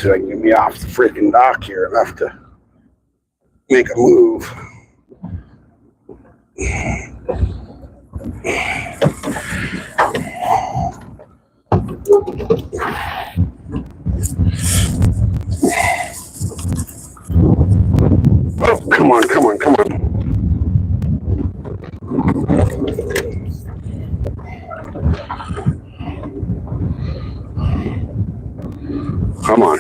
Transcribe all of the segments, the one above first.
so I can get me off the freaking dock here enough to make a move. Oh, come on, come on, come on. Come on.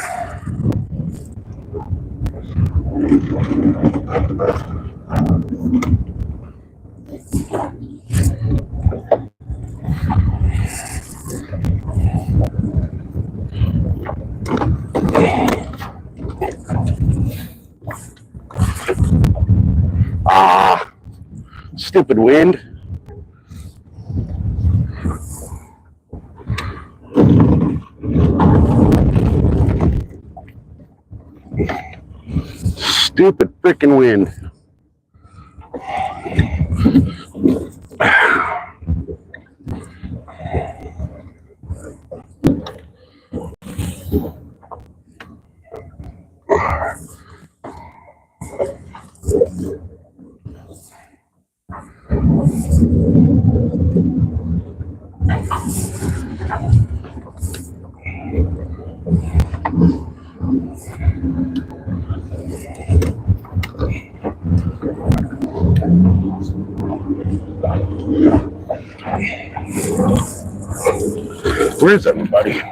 Ah, stupid wind. Stupid freaking wind. Where's everybody?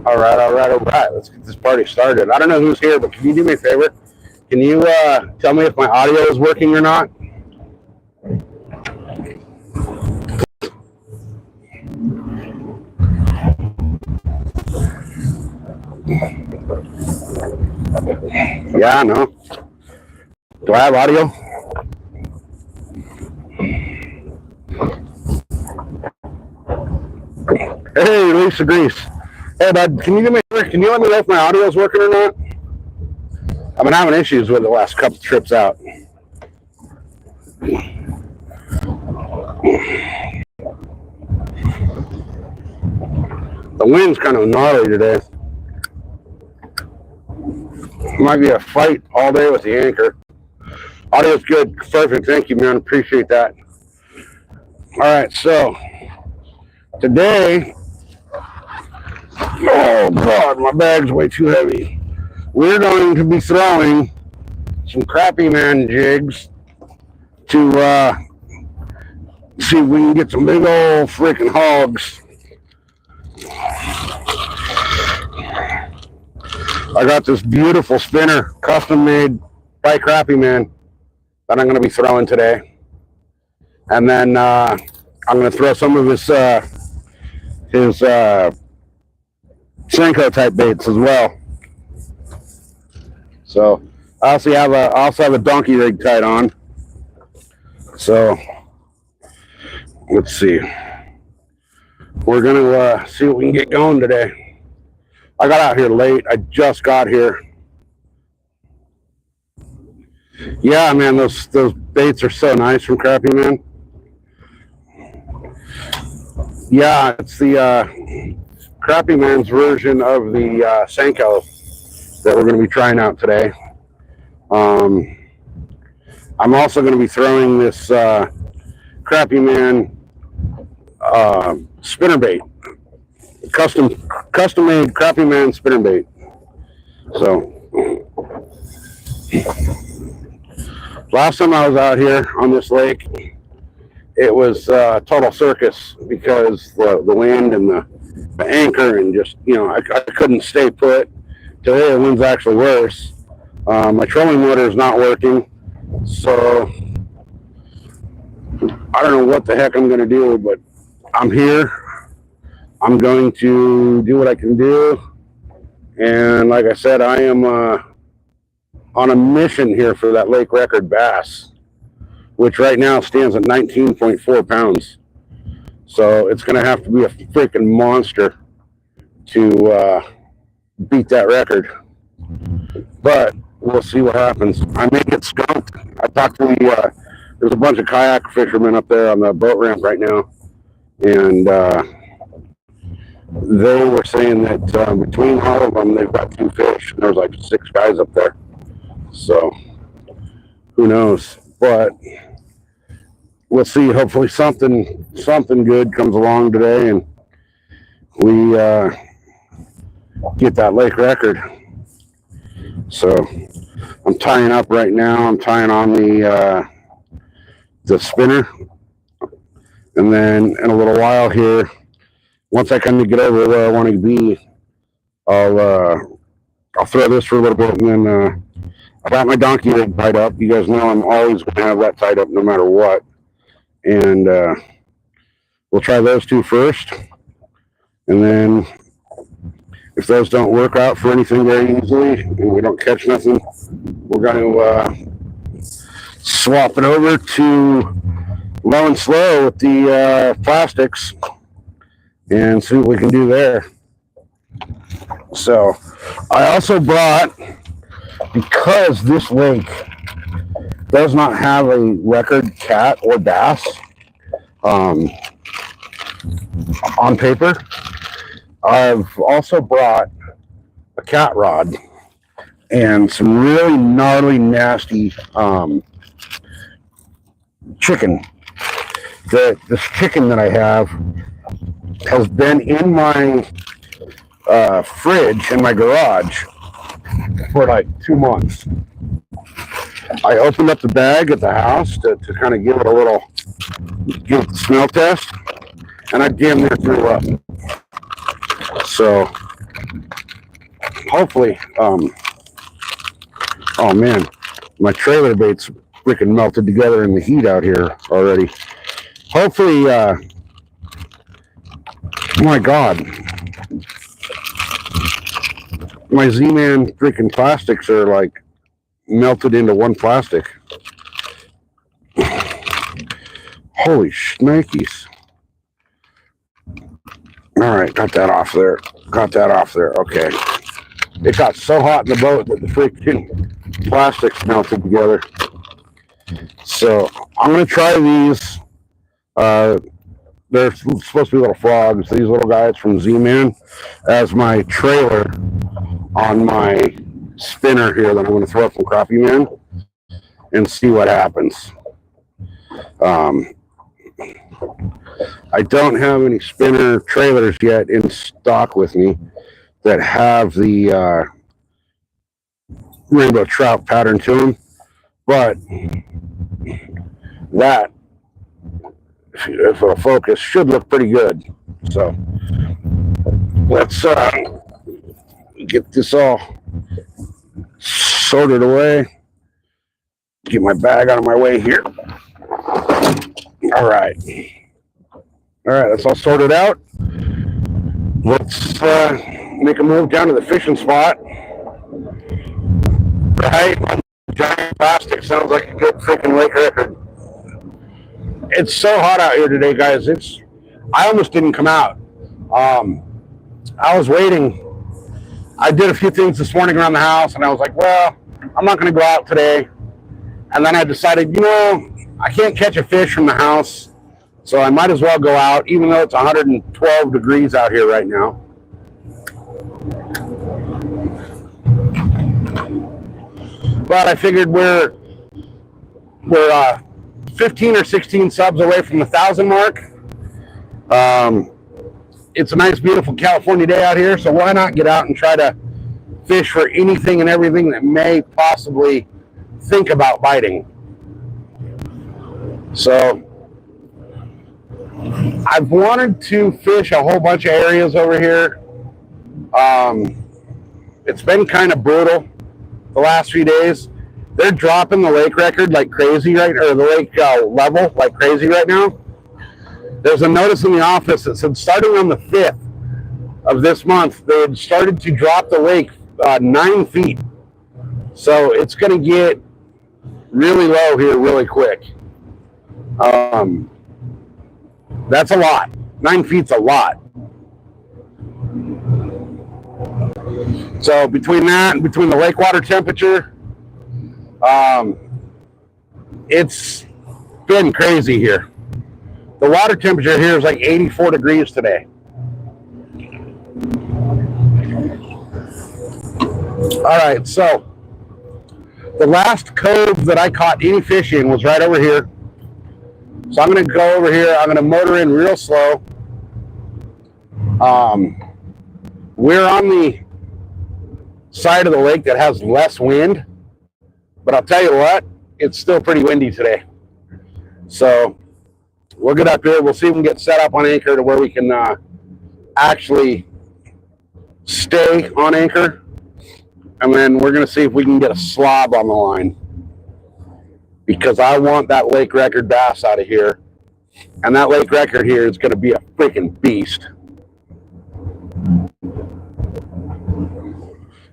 All right. Let's get this party started. I don't know who's here, but can you do me a favor? Can you tell me if my audio is working or not? Yeah, no. Do I have audio? Hey, Lisa Grease. Hey, bud, can you do me a favor? Can you let me know if my audio is working or not? I've been having issues with it the last couple trips out. The wind's kind of gnarly today. Might be a fight all day with the anchor. Audio's good. Perfect. Thank you, man. Appreciate that. All right, so today, oh God, my bag's way too heavy. We're going to be throwing some crappie man jigs to see if we can get some big old freaking hogs. I got this beautiful spinner, custom made by Crappie Man, that I'm going to be throwing today. And then I'm going to throw some of his Senko type baits as well. So I also have a donkey rig tied on. So let's see. We're going to see what we can get going today. I got out here late. I just got here. Yeah, man, those baits are so nice from Crappie Man. Yeah, it's the Crappie Man's version of the Senko that we're going to be trying out today. I'm also going to be throwing this Crappie Man spinnerbait. Custom made Crappie Man spinnerbait. So last time I was out here on this lake, it was total circus because the wind and the anchor and just, you know, I couldn't stay put. Today the wind's actually worse. My trolling motor is not working, so I don't know what the heck I'm going to do, but I'm here. I'm going to do what I can do. And like I said, I am on a mission here for that lake record bass, which right now stands at 19.4 pounds. So it's going to have to be a freaking monster to beat that record. But we'll see what happens. I may get skunked. I talked to there's a bunch of kayak fishermen up there on the boat ramp right now, and they were saying that between all of them, they've got 2 fish, and there's like 6 guys up there. So who knows? But we'll see. Hopefully something good comes along today, and we get that lake record. So I'm tying up right now. I'm tying on the spinner, and then in a little while here, once I kind of get over where I want to be, I'll throw this for a little bit, and then I got my donkey rig tied up. You guys know I'm always going to have that tied up no matter what, and we'll try those 2 first, and then if those don't work out for anything very easily and we don't catch nothing, we're going to swap it over to low and slow with the plastics and see what we can do there. So I also brought, because this lake does not have a record cat or bass on paper, I've also brought a cat rod and some really gnarly, nasty chicken. This chicken that I have has been in my fridge in my garage for like 2 months. I opened up the bag at the house to kind of give it the smell test, and I damn near threw up. So hopefully, oh man, my trailer bait's freaking melted together in the heat out here already. Hopefully, my God, my Z-Man freaking plastics are like melted into one plastic. Holy shnikes. All right, got that off there. Okay. It got so hot in the boat that the freaking plastics melted together. So I'm going to try these. They're supposed to be little frogs. These little guys from Z-Man as my trailer on my spinner here that I'm going to throw up from Crappie Man and see what happens. I don't have any spinner trailers yet in stock with me that have the rainbow trout pattern to them, but that, if it'll focus, should look pretty good. So let's get this all sorted away. Get my bag out of my way here. All right, that's all sorted out. Let's make a move down to the fishing spot. Right, giant plastic sounds like a good freaking lake record. It's so hot out here today, guys. I almost didn't come out. I was waiting. I did a few things this morning around the house, and I was like, well, I'm not going to go out today. And then I decided, I can't catch a fish from the house, so I might as well go out, even though it's 112 degrees out here right now. But I figured we're 15 or 16 subs away from the 1,000 mark. It's a nice, beautiful California day out here, so why not get out and try to fish for anything and everything that may possibly think about biting. So I've wanted to fish a whole bunch of areas over here. It's been kind of brutal the last few days. They're dropping the lake record like crazy or the lake level like crazy right now. There's a notice in the office that said starting on the 5th of this month, they had started to drop the lake 9 feet. So it's going to get really low here really quick. That's a lot. 9 feet's a lot. So between that and between the lake water temperature, it's been crazy here. The water temperature here is like 84 degrees today. All right, so the last cove that I caught any fish in was right over here. So I'm going to go over here. I'm going to motor in real slow. We're on the side of the lake that has less wind, but I'll tell you what, it's still pretty windy today. So we'll get up here. We'll see if we can get set up on anchor to where we can actually stay on anchor. And then we're going to see if we can get a slob on the line, because I want that lake record bass out of here. And that lake record here is going to be a freaking beast.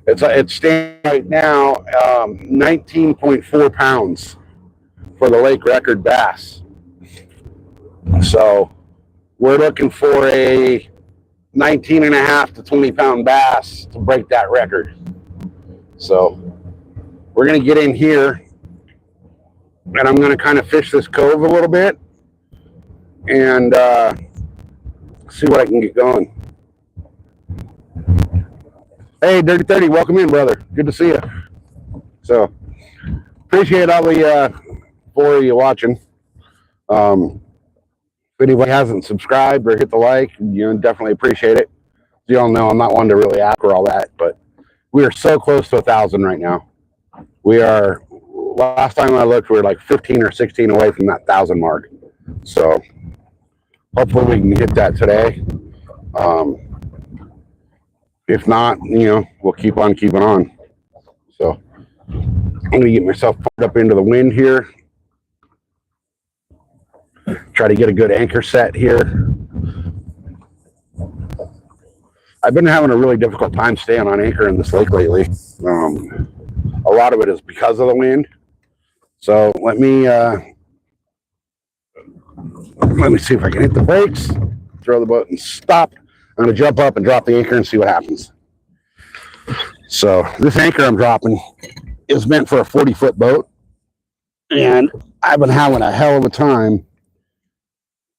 It's standing right now 19.4 pounds for the lake record bass. So we're looking for a 19.5 to 20 pound bass to break that record. So we're going to get in here, and I'm going to kind of fish this cove a little bit and see what I can get going. Hey, Dirty 30, welcome in, brother. Good to see you. So appreciate all the 4 of you watching. If anybody hasn't subscribed or hit the like, definitely appreciate it. You all know I'm not one to really ask for all that, but we are so close to 1,000 right now. We are, last time I looked, we were like 15 or 16 away from that 1,000 mark. So hopefully we can hit that today. If not, we'll keep on keeping on. So I'm going to get myself pulled up into the wind here. Try to get a good anchor set here. I've been having a really difficult time staying on anchor in this lake lately. A lot of it is because of the wind. So let me see if I can hit the brakes, throw the boat and stop. I'm going to jump up and drop the anchor and see what happens. So this anchor I'm dropping is meant for a 40-foot boat, and I've been having a hell of a time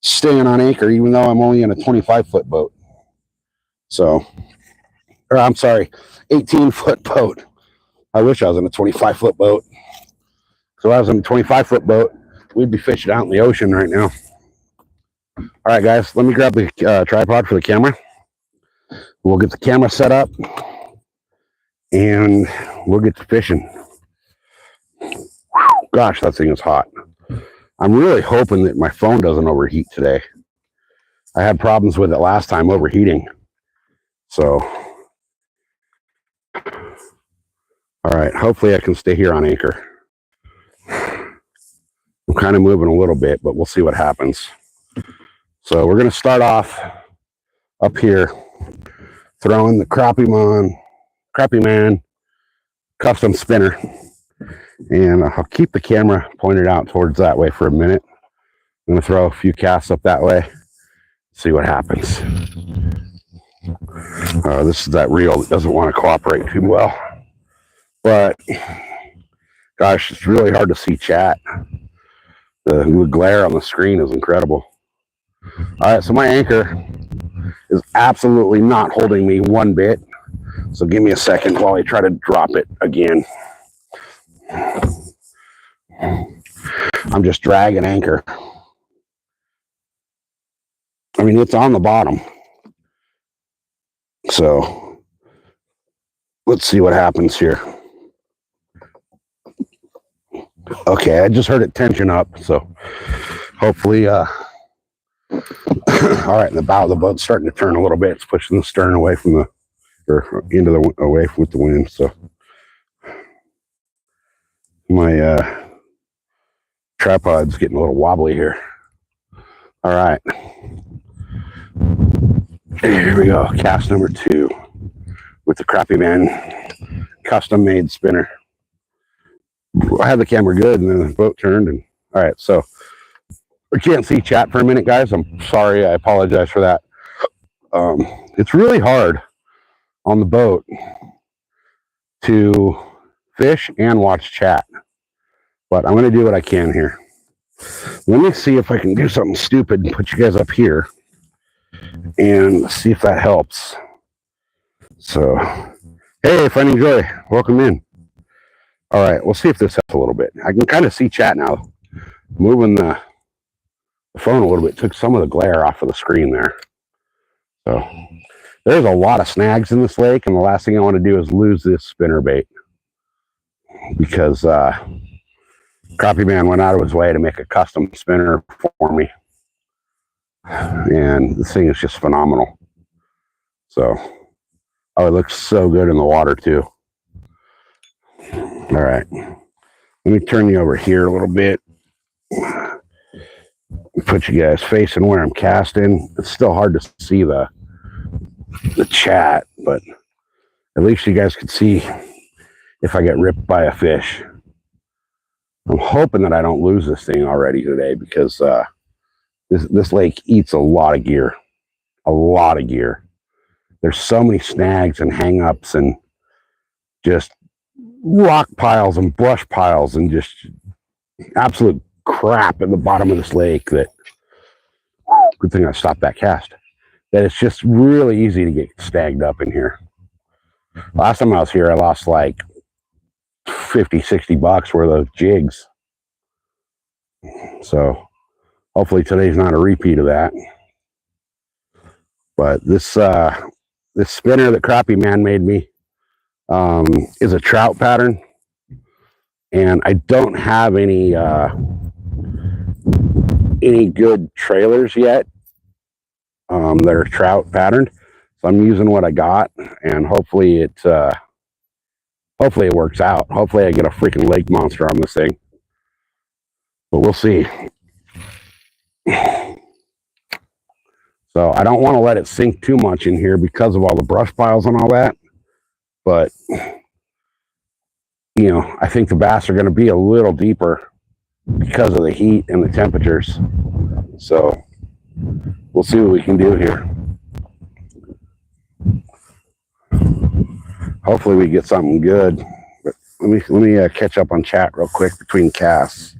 staying on anchor, even though I'm only in a 25-foot boat. So, or I'm sorry, 18-foot boat. I wish I was in a 25-foot boat. So if I was in a 25-foot boat, we'd be fishing out in the ocean right now. All right, guys, let me grab the tripod for the camera. We'll get the camera set up, and we'll get to fishing. Gosh, that thing is hot. I'm really hoping that my phone doesn't overheat today. I had problems with it last time overheating. So, all right, hopefully I can stay here on anchor. I'm kind of moving a little bit, but we'll see what happens. So we're going to start off up here, throwing the Crappie Man custom spinner. And I'll keep the camera pointed out towards that way for a minute. I'm going to throw a few casts up that way, see what happens. This is that reel that doesn't want to cooperate too well. But, gosh, it's really hard to see chat. The glare on the screen is incredible. All right, so my anchor is absolutely not holding me one bit. So give me a second while I try to drop it again. I'm just dragging anchor. I mean, it's on the bottom. So let's see what happens here. Okay, I just heard it tension up, so hopefully all right, the bow of the boat's starting to turn a little bit. It's pushing the stern away from the, or into the, away with the wind. So my tripod's getting a little wobbly here. All right, here we go. Cast number 2 with the Crappie Man custom made spinner. I had the camera good, and then the boat turned. And all right, so we can't see chat for a minute, guys. I'm sorry. I apologize for that. It's really hard on the boat to fish and watch chat, but I'm going to do what I can here. Let me see if I can do something stupid and put you guys up here and see if that helps. So, hey, Finding Joy, welcome in. All right, we'll see if this helps a little bit. I can kind of see chat now. Moving the phone a little bit took some of the glare off of the screen there. So, there's a lot of snags in this lake, and the last thing I want to do is lose this spinnerbait because Crappie Man went out of his way to make a custom spinner for me, and this thing is just phenomenal. So, oh, it looks so good in the water too. All right, let me turn you over here a little bit. Put you guys facing where I'm casting. It's still hard to see the chat, but at least you guys can see if I get ripped by a fish. I'm hoping that I don't lose this thing already today because this lake eats a lot of gear. A lot of gear. There's so many snags and hang-ups and just rock piles and brush piles and just absolute crap at the bottom of this lake that, good thing I stopped that cast, that it's just really easy to get snagged up in here. Last time I was here, I lost like 50, 60 bucks worth of jigs. So hopefully today's not a repeat of that. But this spinner that Crappie Man made me is a trout pattern, and I don't have any good trailers yet that are trout patterned. So I'm using what I got, and hopefully it works out. Hopefully I get a freaking lake monster on this thing, but we'll see. So I don't want to let it sink too much in here because of all the brush piles and all that. But, you know, I think the bass are going to be a little deeper because of the heat and the temperatures. So we'll see what we can do here. Hopefully we get something good. But let me catch up on chat real quick between casts.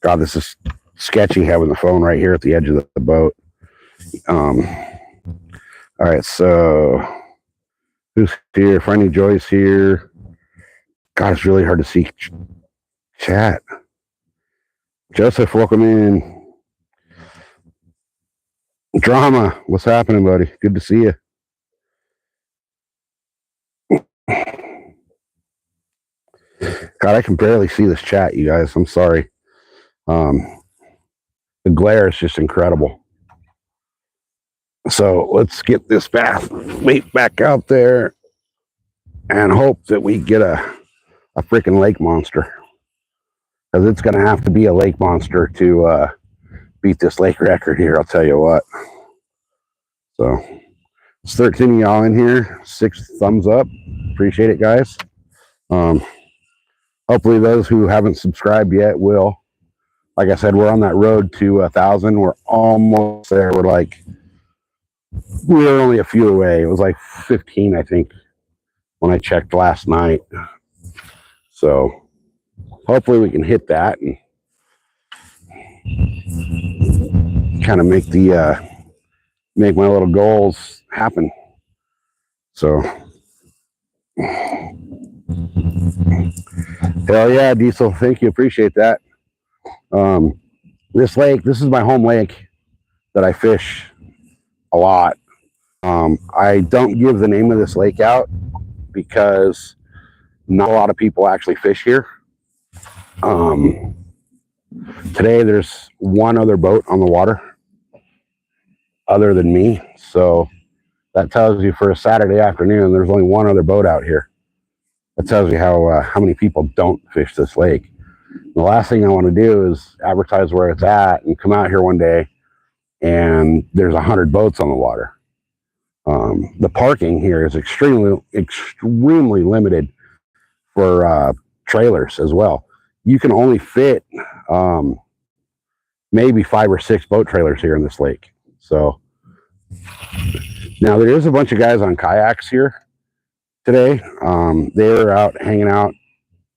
God, this is sketchy having the phone right here at the edge of the boat. All right, so who's here? Finding Joy's here. God, it's really hard to see chat. Joseph, welcome in. Drama, what's happening, buddy? Good to see you. God, I can barely see this chat, you guys. I'm sorry. The glare is just incredible. So let's get this bait back out there and hope that we get a freaking lake monster. Because it's going to have to be a lake monster to beat this lake record here, I'll tell you what. So it's 13 of y'all in here. 6 thumbs up. Appreciate it, guys. Hopefully those who haven't subscribed yet will. Like I said, we're on that road to 1,000. We're almost there. We were only a few away. It was like 15, I think, when I checked last night. So hopefully we can hit that and kind of make my little goals happen. So hell yeah, Diesel. Thank you. Appreciate that. This lake, this is my home lake that I fish a lot. I don't give the name of this lake out because not a lot of people actually fish here. Today there's one other boat on the water other than me. So that tells you for a Saturday afternoon, there's only one other boat out here. That tells you how many people don't fish this lake. The last thing I want to do is advertise where it's at and come out here one day and there's 100 boats on the water. The parking here is extremely limited for trailers as well. You can only fit maybe 5 or 6 boat trailers here in this lake. So now there is a bunch of guys on kayaks here today. They're out hanging out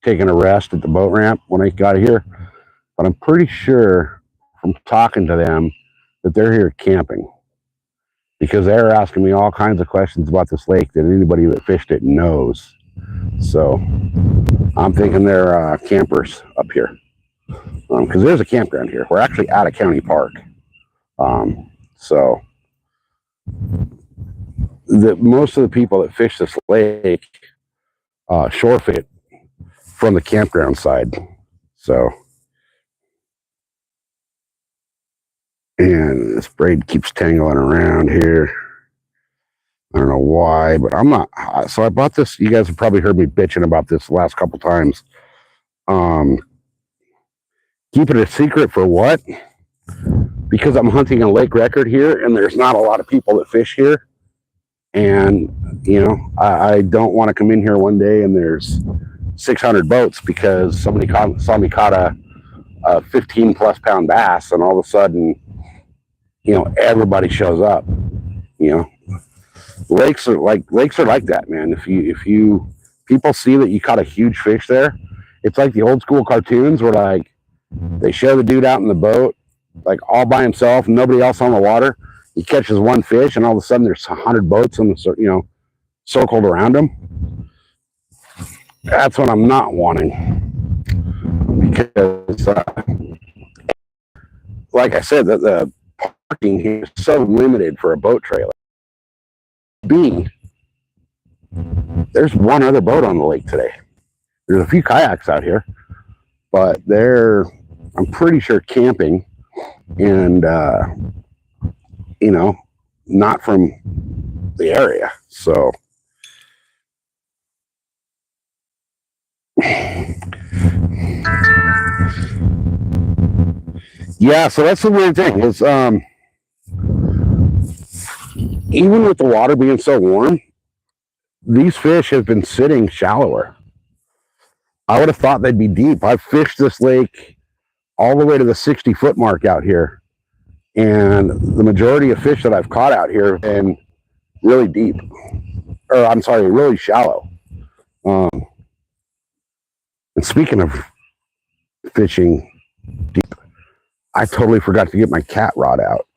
taking a rest at the boat ramp when I got here, but I'm pretty sure from talking to them that they're here camping, because they're asking me all kinds of questions about this lake that anybody that fished it knows. So I'm thinking they're campers up here, because there's a campground here. We're actually at a county park. So most of the people that fish this lake shore fit from the campground side. So, and this braid keeps tangling around here. I don't know why, but I'm not. So I bought this. You guys have probably heard me bitching about this the last couple times. Keep it a secret for what? Because I'm hunting a lake record here, and there's not a lot of people that fish here. And, you know, I don't want to come in here one day and there's 600 boats because somebody saw me caught a 15 plus pound bass, and all of a sudden, you know, everybody shows up. You know, lakes are like that, man. If you people see that you caught a huge fish there, it's like the old school cartoons where like they show the dude out in the boat, like all by himself, nobody else on the water. He catches one fish, and all of a sudden there's 100 boats in the, you know, circled around him. That's what I'm not wanting, because like I said, the parking here is so limited for a boat trailer. There's one other boat on the lake today. There's a few kayaks out here, but they're, I'm pretty sure, camping, and you know, not from the area. So yeah, so that's the weird thing is, even with the water being so warm, these fish have been sitting shallower. I would have thought they'd be deep. I've fished this lake all the way to the 60-foot mark out here, and the majority of fish that I've caught out here have been really deep, or I'm sorry, really shallow. And speaking of fishing deep, I totally forgot to get my cat rod out.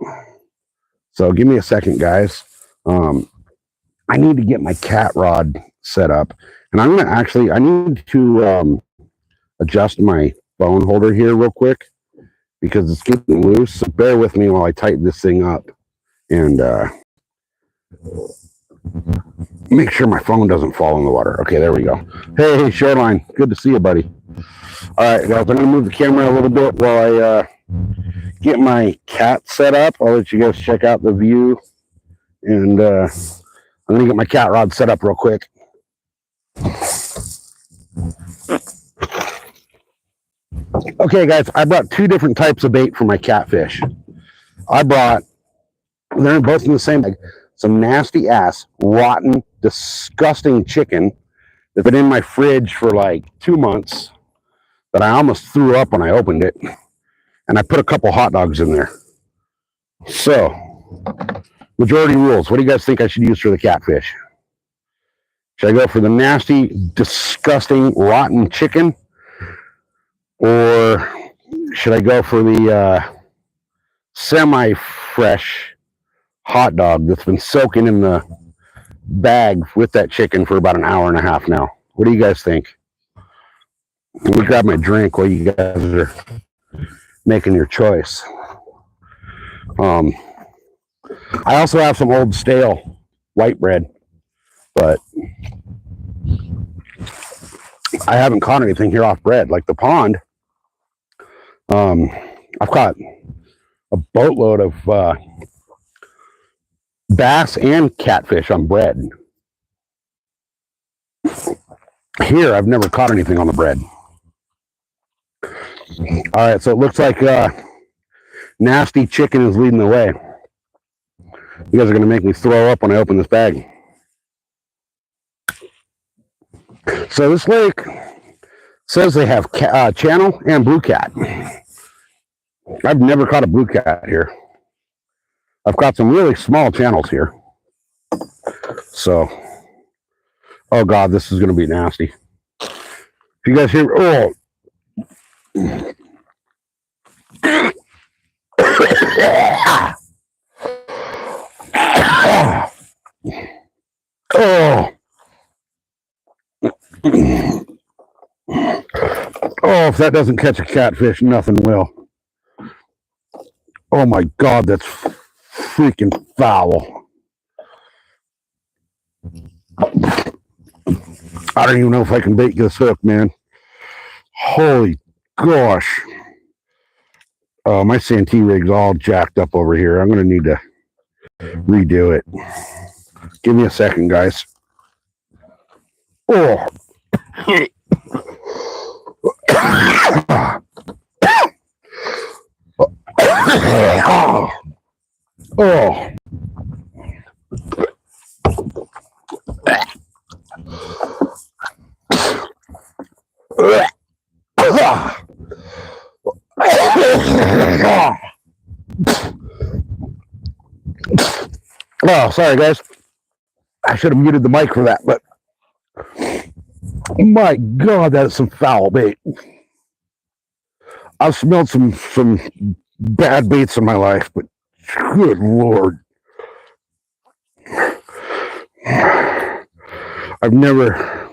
So give me a second, guys. I need to get my cat rod set up, and I'm gonna actually, I need to adjust my phone holder here real quick because it's getting loose. So bear with me while I tighten this thing up and make sure my phone doesn't fall in the water. Okay, there we go. Hey, Shoreline, good to see you, buddy. All right, guys, I'm gonna move the camera a little bit while I get my cat set up. I'll let you guys check out the view, and I'm gonna get my cat rod set up real quick. Okay, guys, I brought two different types of bait for my catfish. They're both in the same bag, some nasty ass, rotten, disgusting chicken that's been in my fridge for like 2 months that I almost threw up when I opened it. And I put a couple hot dogs in there. So, majority rules. What do you guys think I should use for the catfish? Should I go for the nasty, disgusting, rotten chicken? Or should I go for the semi-fresh hot dog that's been soaking in the bag with that chicken for about an hour and a half now? What do you guys think? Let me grab my drink while you guys are making your choice. I also have some old stale white bread, but I haven't caught anything here off bread. Like the pond, I've caught a boatload of bass and catfish on bread. Here, I've never caught anything on the bread. All right, so it looks like nasty chicken is leading the way. You guys are going to make me throw up when I open this bag. So this lake says they have channel and blue cat. I've never caught a blue cat here. I've caught some really small channels here. So, oh God, this is going to be nasty. You guys hear? Oh. Oh. Oh, if that doesn't catch a catfish, nothing will. Oh my God, that's freaking foul. I don't even know if I can bait this hook, man. Holy gosh. My Santee rig's all jacked up over here. I'm going to need to redo it. Give me a second, guys. Oh. Oh. Oh, sorry, guys. I should have muted the mic for that, but my God, that is some foul bait. I've smelled some bad baits in my life, but good Lord. I've never.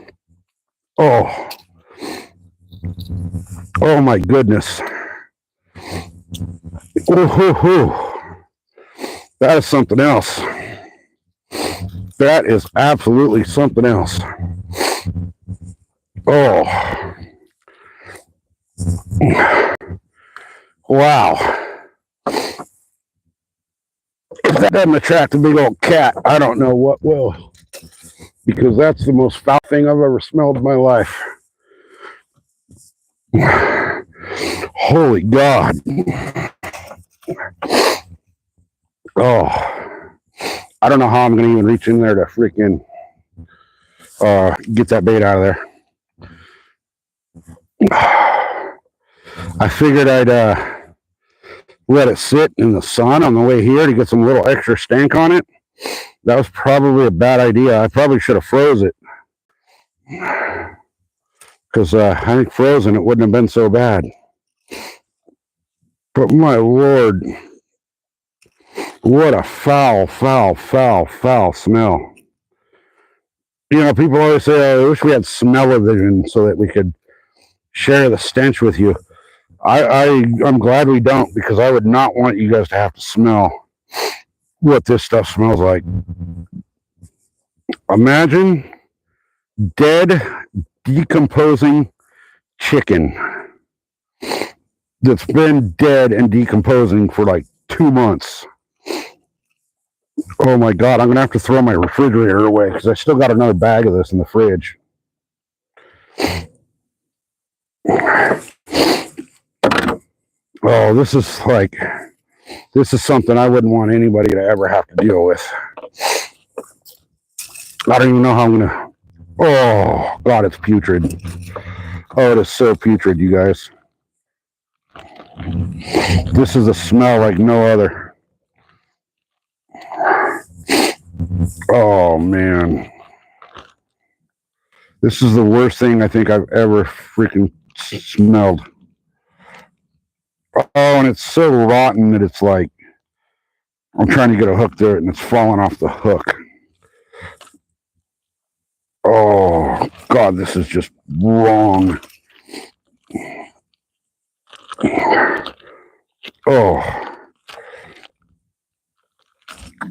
Oh. Oh my goodness. That is something else. That is absolutely something else. Oh. Wow. If that doesn't attract a big old cat, I don't know what will. Because that's the most foul thing I've ever smelled in my life. Holy God. Oh. I don't know how I'm going to even reach in there to freaking get that bait out of there. I figured I'd let it sit in the sun on the way here to get some little extra stank on it. That was probably a bad idea. I probably should have froze it. Because I think frozen, it wouldn't have been so bad. But my Lord, what a foul, foul, foul, foul smell. You know, people always say, oh, I wish we had smell-o-vision so that we could share the stench with you. I'm glad we don't, because I would not want you guys to have to smell what this stuff smells like. Imagine dead, decomposing chicken that's been dead and decomposing for like 2 months. Oh my God, I'm going to have to throw my refrigerator away because I still got another bag of this in the fridge. Oh, this is something I wouldn't want anybody to ever have to deal with. I don't even know how I'm going to. Oh, God, it's putrid. Oh, it is so putrid, you guys. This is a smell like no other. Oh, man. This is the worst thing I think I've ever freaking smelled. Oh, and it's so rotten that it's like I'm trying to get a hook there and it's falling off the hook. Oh, God, this is just wrong. Oh.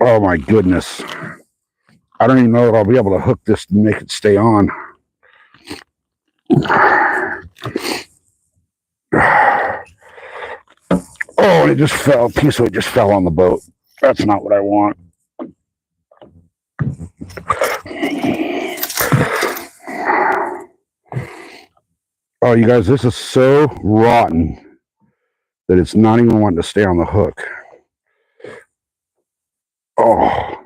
Oh, my goodness. I don't even know if I'll be able to hook this and make it stay on. Oh, and it just fell. A piece of it just fell on the boat. That's not what I want. Oh, you guys, this is so rotten that it's not even wanting to stay on the hook. Oh.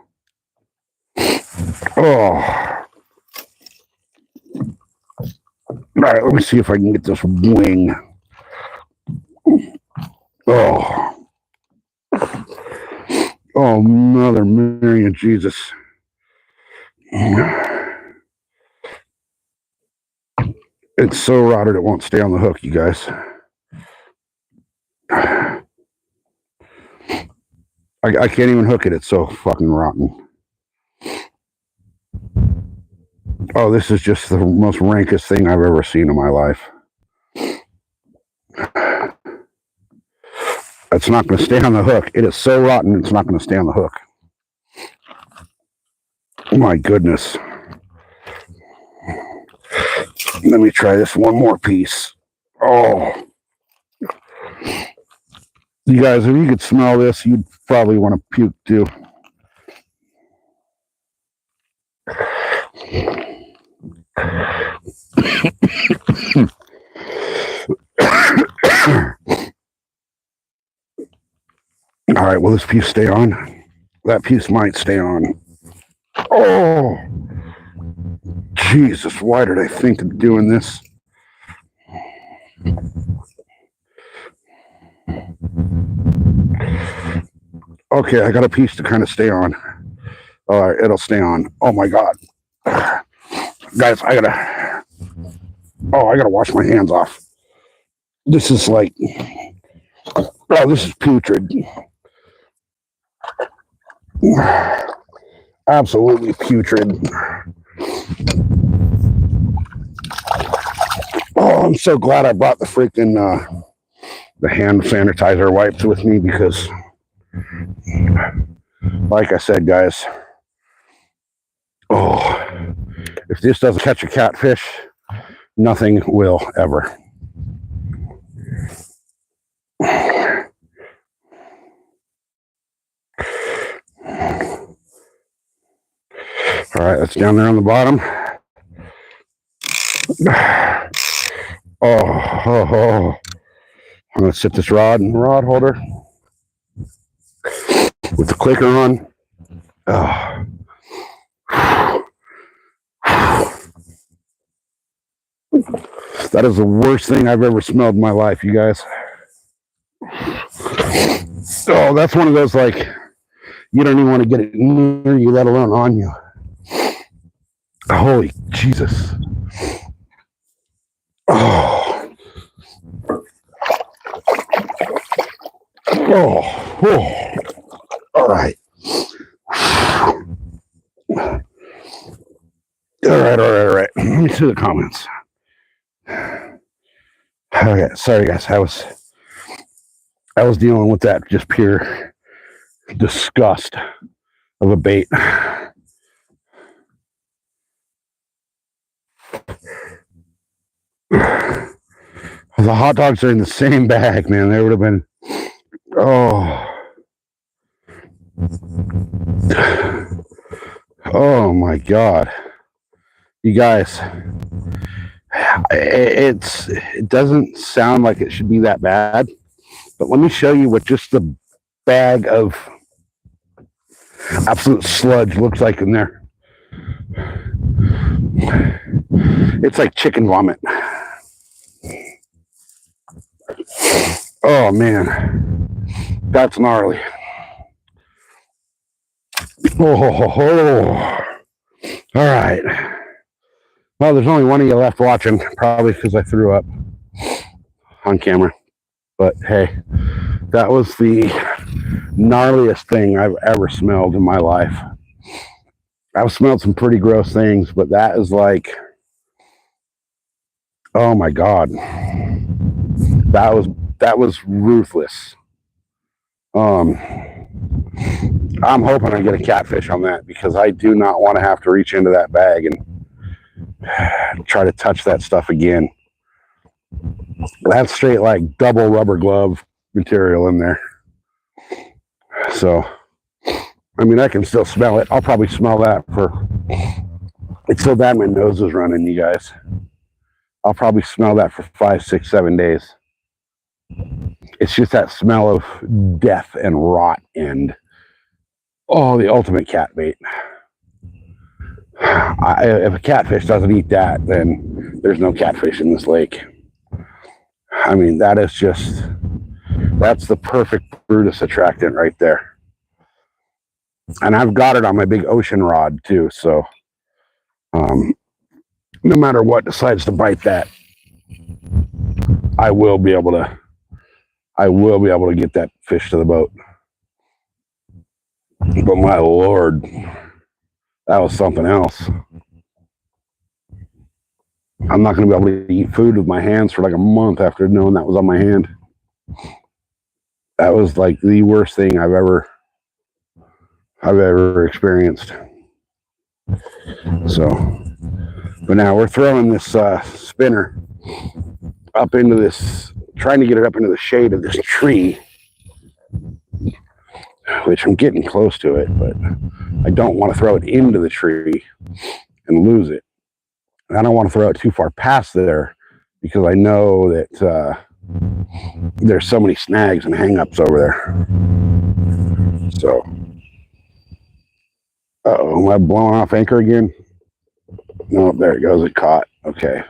Oh. All right, let me see if I can get this wing. Oh. Oh, Mother Mary and Jesus. It's so rotted it won't stay on the hook, you guys. I can't even hook it. It's so fucking rotten. Oh, this is just the most rankest thing I've ever seen in my life. It's not going to stay on the hook. It is so rotten, it's not going to stay on the hook. Oh my goodness. Let me try this one more piece. Oh. You guys, if you could smell this, you'd probably want to puke too. All right, will this piece stay on? That piece might stay on. Oh, Jesus, why did I think of doing this? Okay, I got a piece to kind of stay on. All right, it'll stay on. Oh my God. Guys, I gotta wash my hands off. This is like, oh, this is putrid. Absolutely putrid. Oh, I'm so glad I brought the freaking the hand sanitizer wipes with me because, like I said, guys, oh, if this doesn't catch a catfish, nothing will ever. All right, that's down there on the bottom. Oh. I'm going to sit this rod in the rod holder with the clicker on. Oh. That is the worst thing I've ever smelled in my life, you guys. Oh, that's one of those, like, you don't even want to get it near you, let alone on you. Holy Jesus. Oh. Oh. All right. All right. Let me see the comments. Okay, sorry guys. I was dealing with that just pure disgust of a bait. The hot dogs are in the same bag, man. They would have been, oh my God. You guys, it doesn't sound like it should be that bad, but let me show you what just the bag of absolute sludge looks like in there. It's like chicken vomit. Oh man, that's gnarly. Oh. All right. Well, there's only one of you left watching, probably because I threw up on camera. But hey, that was the gnarliest thing I've ever smelled in my life. I've smelled some pretty gross things, but that is like, oh my God. That was ruthless. I'm hoping I get a catfish on that because I do not want to have to reach into that bag and try to touch that stuff again. That's straight like double rubber glove material in there. So, I mean, I can still smell it. I'll probably smell that for, it's so bad my nose is running, you guys. I'll probably smell that for 5, 6, 7 days. It's just that smell of death and rot and, oh, the ultimate cat bait. If a catfish doesn't eat that, then there's no catfish in this lake. I mean, that is just, that's the perfect Brutus attractant right there. And I've got it on my big ocean rod too, so no matter what decides to bite that, I will be able to get that fish to the boat. But my Lord, that was something else. I'm not going to be able to eat food with my hands for like a month after knowing that was on my hand. That was like the worst thing I've ever experienced. So, but now we're throwing this spinner up into this, trying to get it up into the shade of this tree, which I'm getting close to it, but I don't want to throw it into the tree and lose it. And I don't want to throw it too far past there because I know that there's so many snags and hang-ups over there. So, am I blowing off anchor again? No, there it goes. It caught. Okay.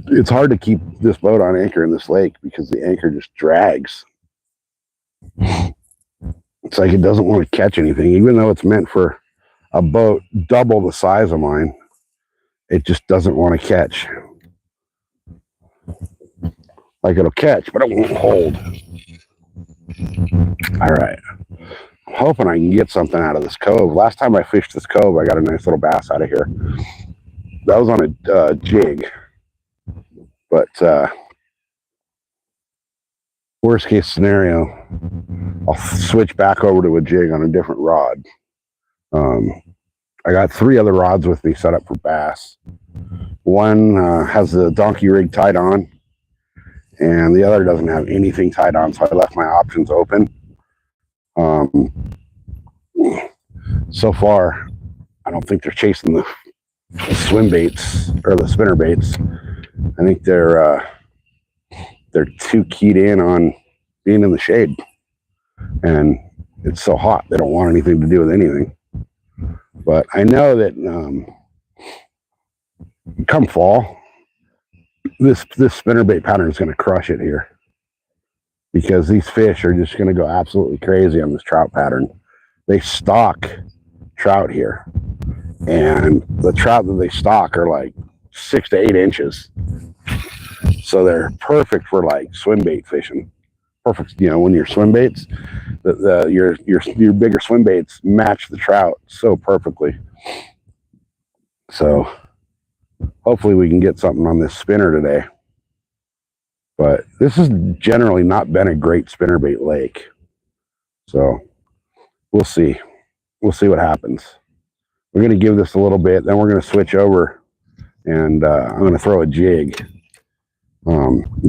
It's hard to keep this boat on anchor in this lake because the anchor just drags. It's like it doesn't want to catch anything, even though it's meant for a boat double the size of mine. It just doesn't want to catch. Like it'll catch, but it won't hold. All right. I'm hoping I can get something out of this cove. Last time I fished this cove, I got a nice little bass out of here. That was on a jig. But worst case scenario, I'll switch back over to a jig on a different rod. I got 3 other rods with me set up for bass. One has the donkey rig tied on, and the other doesn't have anything tied on, so I left my options open. So far, I don't think they're chasing the swim baits or the spinner baits. I think they're too keyed in on being in the shade, and it's so hot they don't want anything to do with anything. But I know that come fall, this spinnerbait pattern is going to crush it here, because these fish are just going to go absolutely crazy on this trout pattern. They stock trout here, and the trout that they stock are like 6 to 8 inches, so they're perfect for like swim bait fishing. Perfect, you know, when your swim baits, your bigger swim baits match the trout so perfectly. So hopefully we can get something on this spinner today. But this has generally not been a great spinnerbait lake, so we'll see. We'll see what happens. We're going to give this a little bit, then we're going to switch over, and I'm going to throw a jig.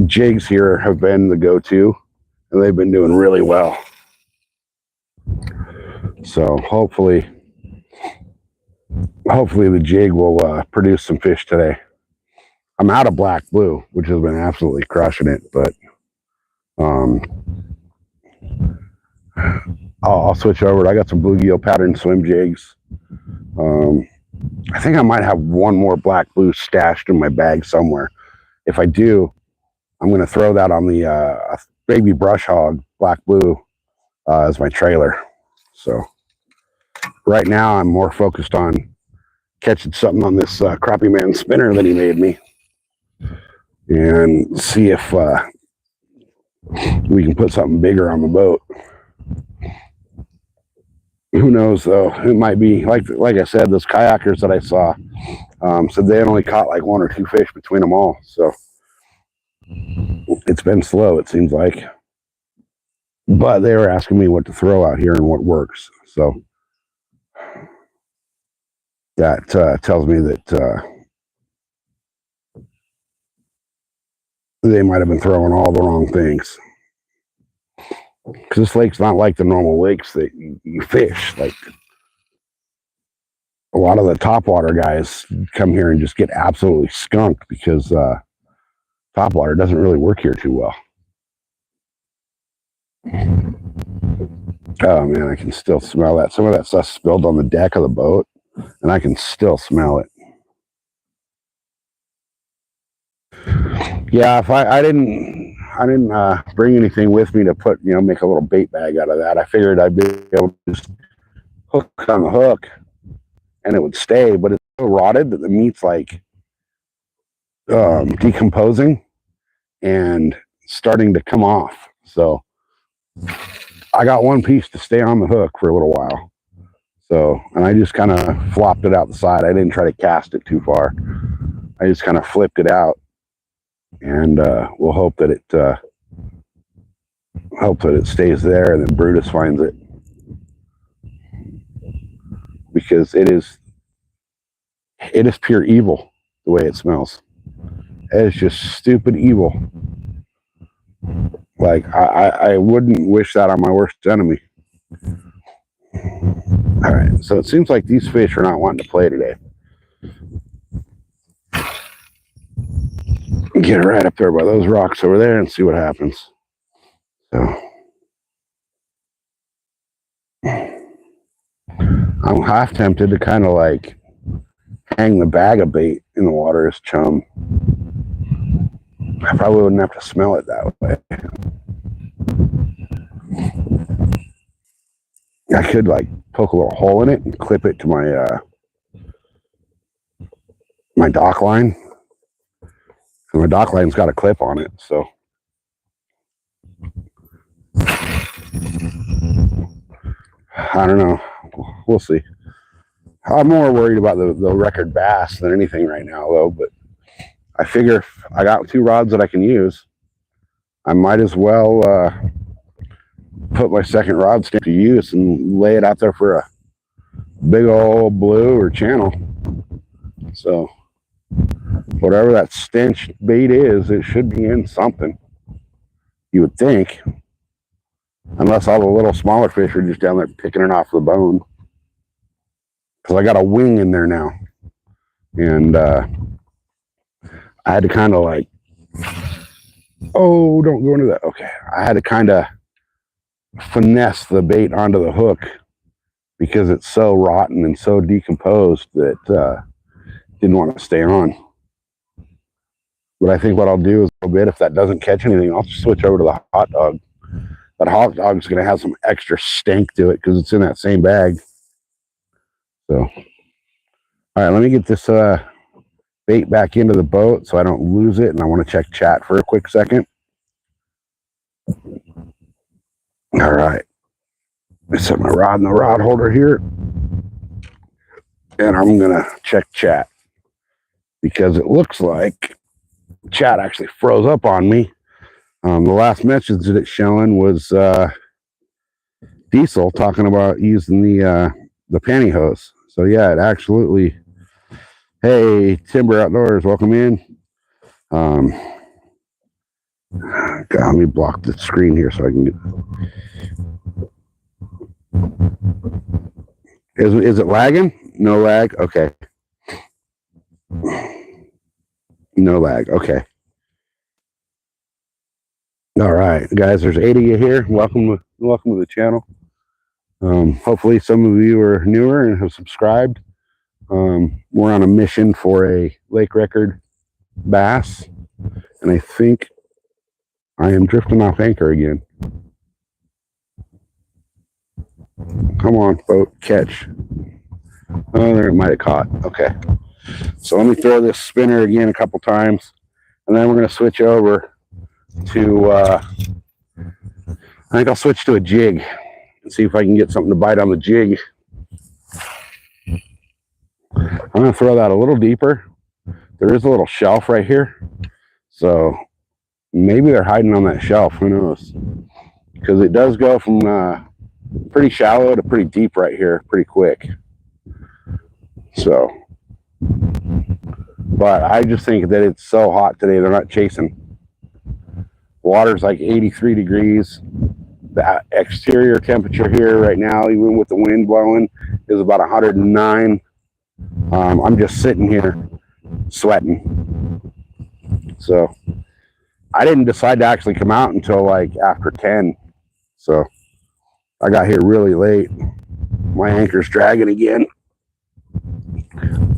Jigs here have been the go-to, and they've been doing really well. So hopefully the jig will produce some fish today. I'm out of black blue, which has been absolutely crushing it, but I'll switch over. I got some bluegill pattern swim jigs. I think I might have one more black blue stashed in my bag somewhere. If I do, I'm going to throw that on the baby brush hog black blue as my trailer. So right now I'm more focused on catching something on this crappie man spinner that he made me, and see if we can put something bigger on the boat. Who knows though? It might be like I said, those kayakers that I saw said they only caught like 1 or 2 fish between them all. So it's been slow, it seems like. But they were asking me what to throw out here and what works. So that tells me that they might have been throwing all the wrong things. Because this lake's not like the normal lakes that you fish. Like a lot of the topwater guys come here and just get absolutely skunked because topwater doesn't really work here too well. Oh man, I can still smell that. Some of that stuff spilled on the deck of the boat, and I can still smell it. Yeah, if I didn't bring anything with me to put, make a little bait bag out of that. I figured I'd be able to just hook on the hook and it would stay, but it's so rotted that the meat's like decomposing and starting to come off. So I got one piece to stay on the hook for a little while. So, and I just kind of flopped it out the side. I didn't try to cast it too far. I just kind of flipped it out, and we'll hope that it stays there, and then Brutus finds it, because it is pure evil the way it smells. It is just stupid evil. Like I wouldn't wish that on my worst enemy. All right, so it seems like these fish are not wanting to play today. Get right up there by those rocks over there and see what happens. So I'm half tempted to kind of like hang the bag of bait in the water as chum. I probably wouldn't have to smell it that way. I could like poke a little hole in it and clip it to my my dock line. And my dock line's got a clip on it, so I don't know. We'll see. I'm more worried about the record bass than anything right now, though. But I figure if I got 2 rods that I can use, I might as well put my second rod stand to use and lay it out there for a big old blue or channel. So whatever that stench bait is, it should be in something, you would think, unless all the little smaller fish are just down there picking it off the bone. Because I got a wing in there now, and I had to kind of like, oh, don't go into that. Okay, I had to kind of finesse the bait onto the hook because it's so rotten and so decomposed that didn't want to stay on. But I think what I'll do is a little bit, if that doesn't catch anything, I'll just switch over to the hot dog. That hot dog's going to have some extra stank to it because it's in that same bag. So, all right, let me get this bait back into the boat so I don't lose it, and I want to check chat for a quick second. All right, I set my rod in the rod holder here, and I'm going to check chat because it looks like chat actually froze up on me. The last message that it's showing was Diesel talking about using the pantyhose. So yeah, it absolutely. Hey, Timber Outdoors, welcome in. God, let me block the screen here so I can do. Is it lagging? No lag. Okay. No lag. Okay. All right, guys. There's 8 of you here. Welcome to the channel. Hopefully, some of you are newer and have subscribed. We're on a mission for a lake record bass, and I think I am drifting off anchor again. Come on, boat, catch. Oh, there, it might have caught. Okay, so let me throw this spinner again a couple times, and then we're going to switch over to I think I'll switch to a jig and see if I can get something to bite on the jig. I'm going to throw that a little deeper. There is a little shelf right here, so maybe they're hiding on that shelf. Who knows? Because it does go from pretty shallow to pretty deep right here pretty quick. So, but I just think that it's so hot today, they're not chasing. Water's like 83 degrees. The exterior temperature here right now, even with the wind blowing, is about 109. I'm just sitting here sweating. So I didn't decide to actually come out until like after 10. So I got here really late. My anchor's dragging again.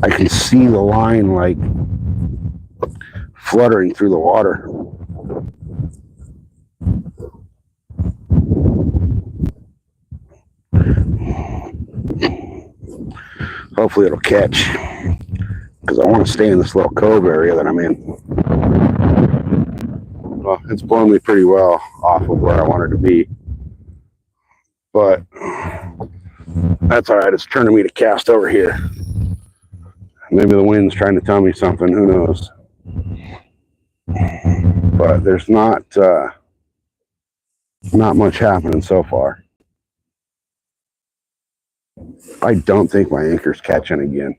I can see the line like fluttering through the water. Hopefully it'll catch. because I want to stay in this little cove area that I'm in. Well, it's blown me pretty well off of where I wanted to be, but that's all right. It's turning me to cast over here. Maybe the wind's trying to tell me something. Who knows? But there's not much happening so far. I don't think my anchor's catching again.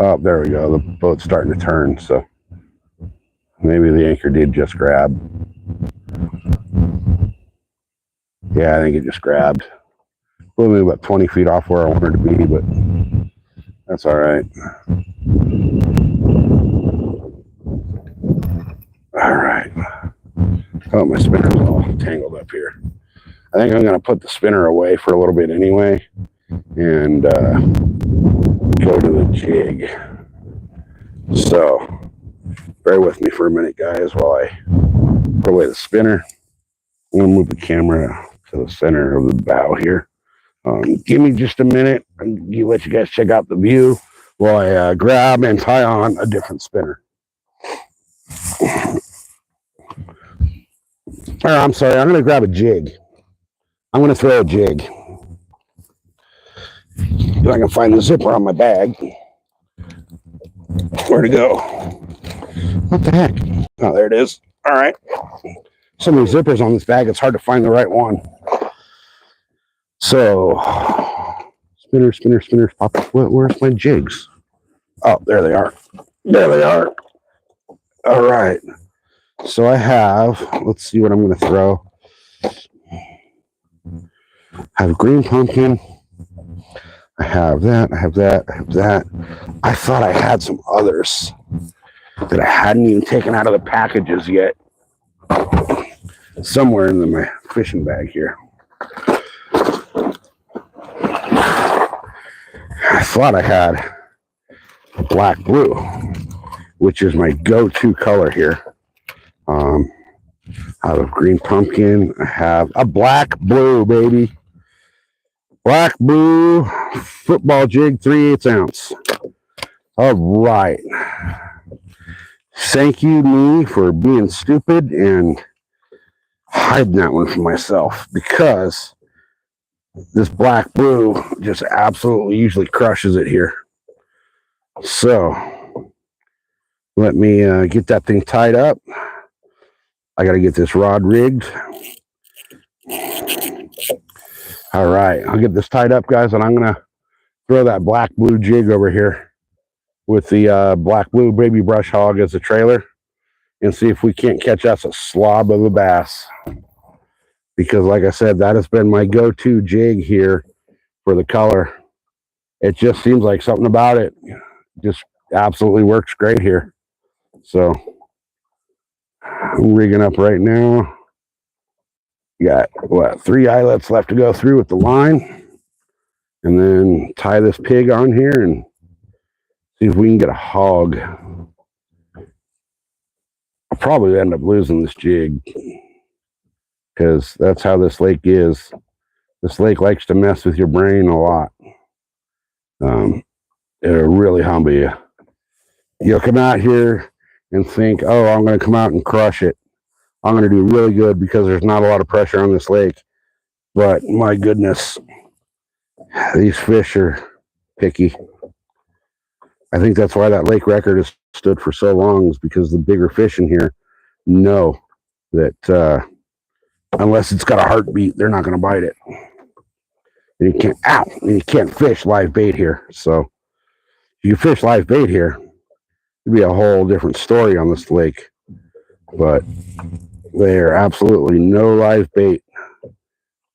Oh, there we go. The boat's starting to turn, so maybe the anchor did just grab. Yeah, I think it just grabbed. Blew me about 20 feet off where I wanted to be, but that's all right. All right. Oh, my spinner's all tangled up here. I think I'm going to put the spinner away for a little bit anyway and go to the jig. So bear with me for a minute, guys, while I put away the spinner. I'm going to move the camera to the center of the bow here. Give me just a minute and let you guys check out the view while I grab and tie on a different spinner. I'm sorry, I'm going to grab a jig. I'm going to throw a jig. If I can find the zipper on my bag. Where'd it go? What the heck? Oh, there it is. All right. So many zippers on this bag, it's hard to find the right one. So, spinners, pop. Where's my jigs? Oh, there they are. There they are. All right. So I have, let's see what I'm going to throw. I have green pumpkin. I have that. I thought I had some others that I hadn't even taken out of the packages yet. Somewhere in my fishing bag here. I thought I had black blue, which is my go-to color here. I have a green pumpkin. I have a black blue, baby. Black blue football jig, 3/8 ounce. All right. Thank you, me, for being stupid and hiding that one from myself, because this black blue just absolutely usually crushes it here. So let me get that thing tied up. I got to get this rod rigged. All right, I'll get this tied up, guys, and I'm going to throw that black blue jig over here with the black blue baby brush hog as a trailer and see if we can't catch us a slob of a bass. Because like I said, that has been my go-to jig here for the color. It just seems like something about it just absolutely works great here. So I'm rigging up right now. Got what, 3 eyelets left to go through with the line, and then tie this pig on here and see if we can get a hog. I'll probably end up losing this jig because that's how this lake is. This lake likes to mess with your brain a lot. It'll really humble you. You'll come out here and think, oh, I'm going to come out and crush it. I'm going to do really good because there's not a lot of pressure on this lake. But my goodness, these fish are picky. I think that's why that lake record has stood for so long, is because the bigger fish in here know that unless it's got a heartbeat, they're not going to bite it. And you can't fish live bait here. So if you fish live bait here, it'd be a whole different story on this lake. But there absolutely no live bait.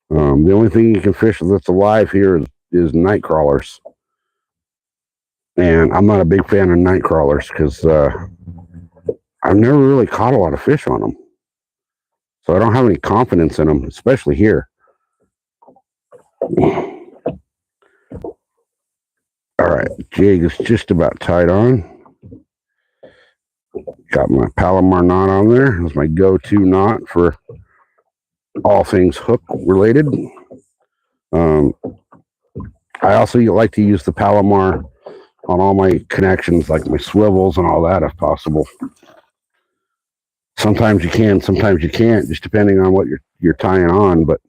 The only thing you can fish that's alive here is night crawlers. And I'm not a big fan of night crawlers because I've never really caught a lot of fish on them. So I don't have any confidence in them, especially here. All right, jig is just about tied on. Got my Palomar knot on there. That's my go-to knot for all things hook related. I also like to use the Palomar on all my connections, like my swivels and all that, if possible. Sometimes you can, sometimes you can't, just depending on what you're tying on. But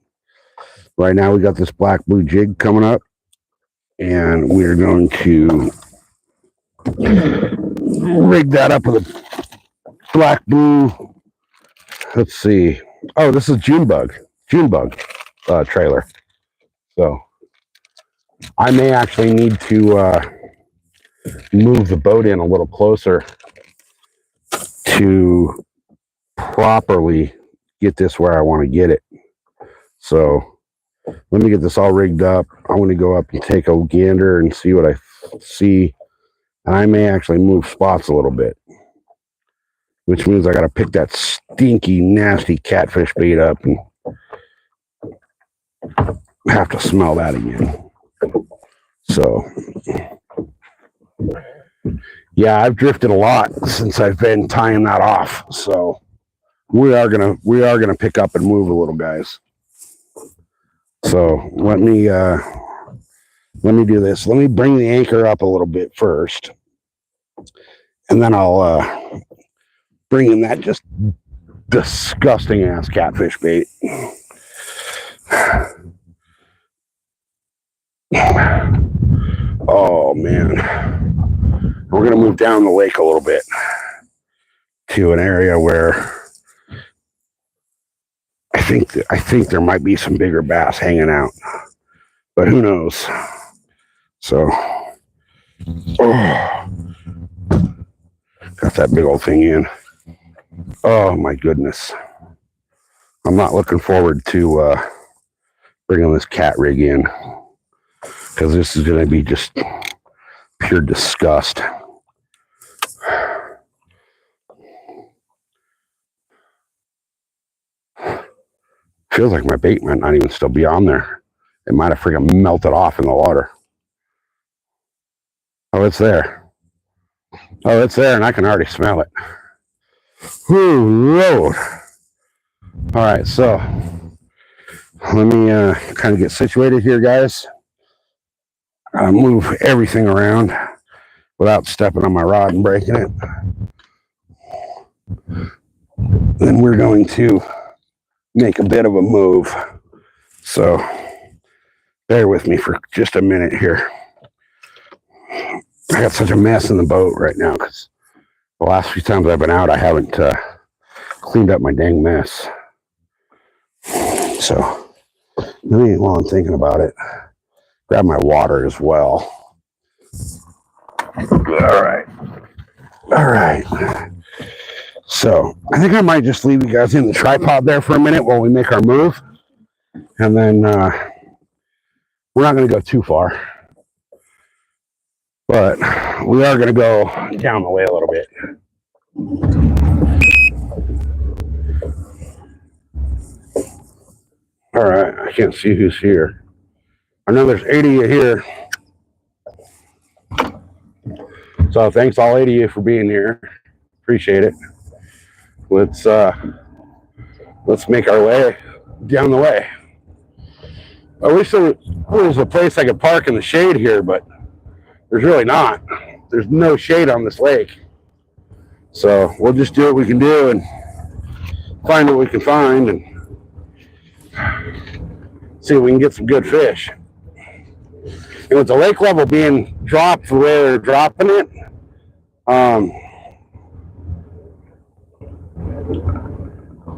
right now we got this black blue jig coming up, and we're going to rig that up with a black blue. Let's see. Oh, this is Junebug trailer. So I may actually need to move the boat in a little closer to properly get this where I want to get it. So let me get this all rigged up. I want to go up and take a gander and see what I see. And I may actually move spots a little bit, which means I got to pick that stinky, nasty catfish bait up and have to smell that again. So yeah, I've drifted a lot since I've been tying that off. So we are gonna pick up and move a little, guys. So let me do this. Let me bring the anchor up a little bit first, and then I'll bring in that just disgusting ass catfish bait. Oh man, we're gonna move down the lake a little bit to an area where I think there might be some bigger bass hanging out, but who knows? So, got that big old thing in. Oh my goodness, I'm not looking forward to bringing this cat rig in, because this is going to be just pure disgust. Feels like my bait might not even still be on there. It might have freaking melted off in the water. Oh, it's there. Oh, it's there, and I can already smell it. Whoo, Lord. All right, so let me kind of get situated here, guys. Move everything around without stepping on my rod and breaking it. Then we're going to make a bit of a move. So bear with me for just a minute here. I got such a mess in the boat right now because the last few times I've been out, I haven't cleaned up my dang mess. So let me, while I'm thinking about it, grab my water as well. All right. So I think I might just leave you guys in the tripod there for a minute while we make our move. And then we're not going to go too far, but we are going to go down the way a little bit. All right, I can't see who's here. I know there's 80 of you here. So thanks all 80 of you for being here. Appreciate it. Let's make our way down the way. I wish there was a place I could park in the shade here, but there's really not. There's no shade on this lake. So we'll just do what we can do and find what we can find and see if we can get some good fish. And with the lake level being dropped the way they're dropping it,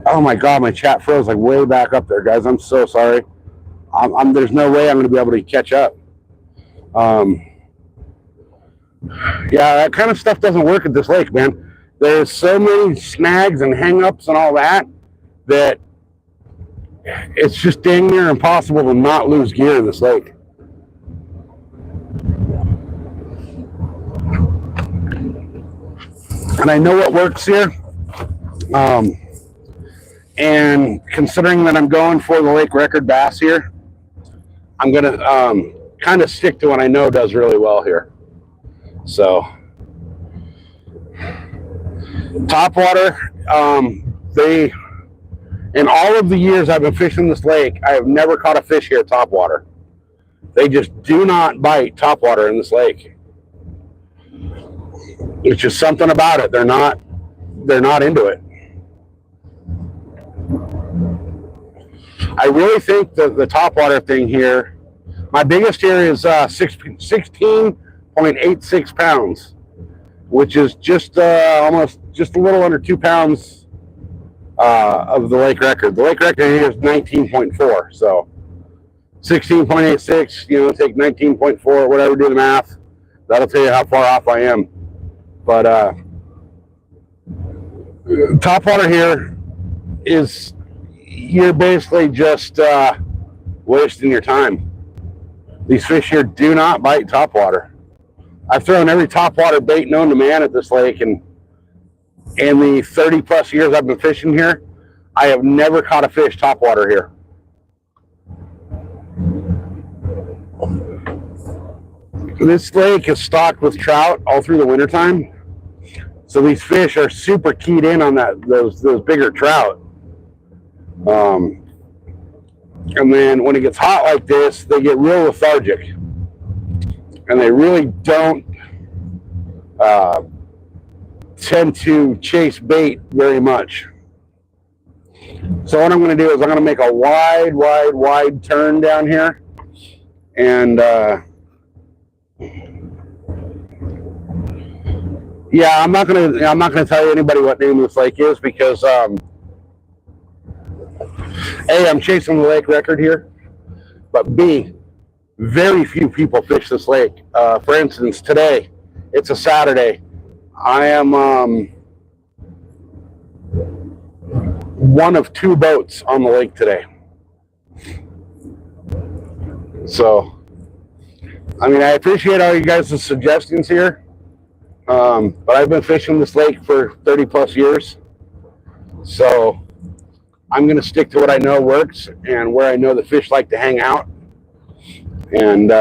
oh my God, my chat froze like way back up there, guys. I'm so sorry. There's no way I'm going to be able to catch up. Yeah, that kind of stuff doesn't work at this lake, man. There's so many snags and hang-ups and all that it's just dang near impossible to not lose gear in this lake. And I know what works here. And considering that I'm going for the lake record bass here, I'm going to kind of stick to what I know does really well here. So, topwater, in all of the years I've been fishing this lake, I have never caught a fish here topwater. They just do not bite topwater in this lake. It's just something about it. They're not into it. I really think the topwater thing here, my biggest here is 16.86 pounds, which is just almost just a little under 2 pounds of the lake record. The lake record here is 19.4, so 16.86, you know, take 19.4, whatever, do the math. That'll tell you how far off I am. But topwater here is, you're basically just wasting your time. These fish here do not bite topwater. I've thrown every topwater bait known to man at this lake, and in the 30 plus years I've been fishing here, I have never caught a fish topwater here. This lake is stocked with trout all through the wintertime. So these fish are super keyed in on those bigger trout. And then when it gets hot like this, they get real lethargic. And they really don't tend to chase bait very much. So what I'm going to do is I'm going to make a wide turn down here. And yeah, I'm not gonna tell you anybody what name this lake is, because A, I'm chasing the lake record here, but B, very few people fish this lake. For instance, today, it's a Saturday. I am one of 2 boats on the lake today. So, I mean, I appreciate all you guys' suggestions here. But I've been fishing this lake for 30 plus years. So I'm going to stick to what I know works and where I know the fish like to hang out, and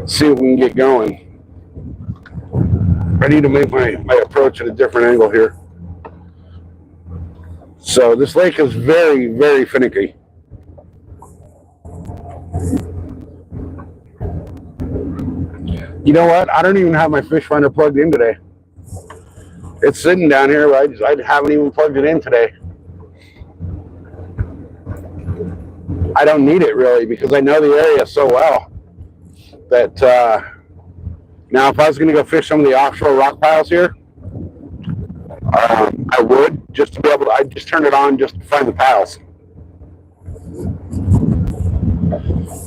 see if we can get going. I need to make my approach at a different angle here. So this lake is very finicky. You know what? I don't even have my fish finder plugged in today. It's sitting down here, but I haven't even plugged it in today. I don't need it really, because I know the area so well that now if I was going to go fish some of the offshore rock piles here, I would, just to be able to, I'd just turn it on just to find the piles.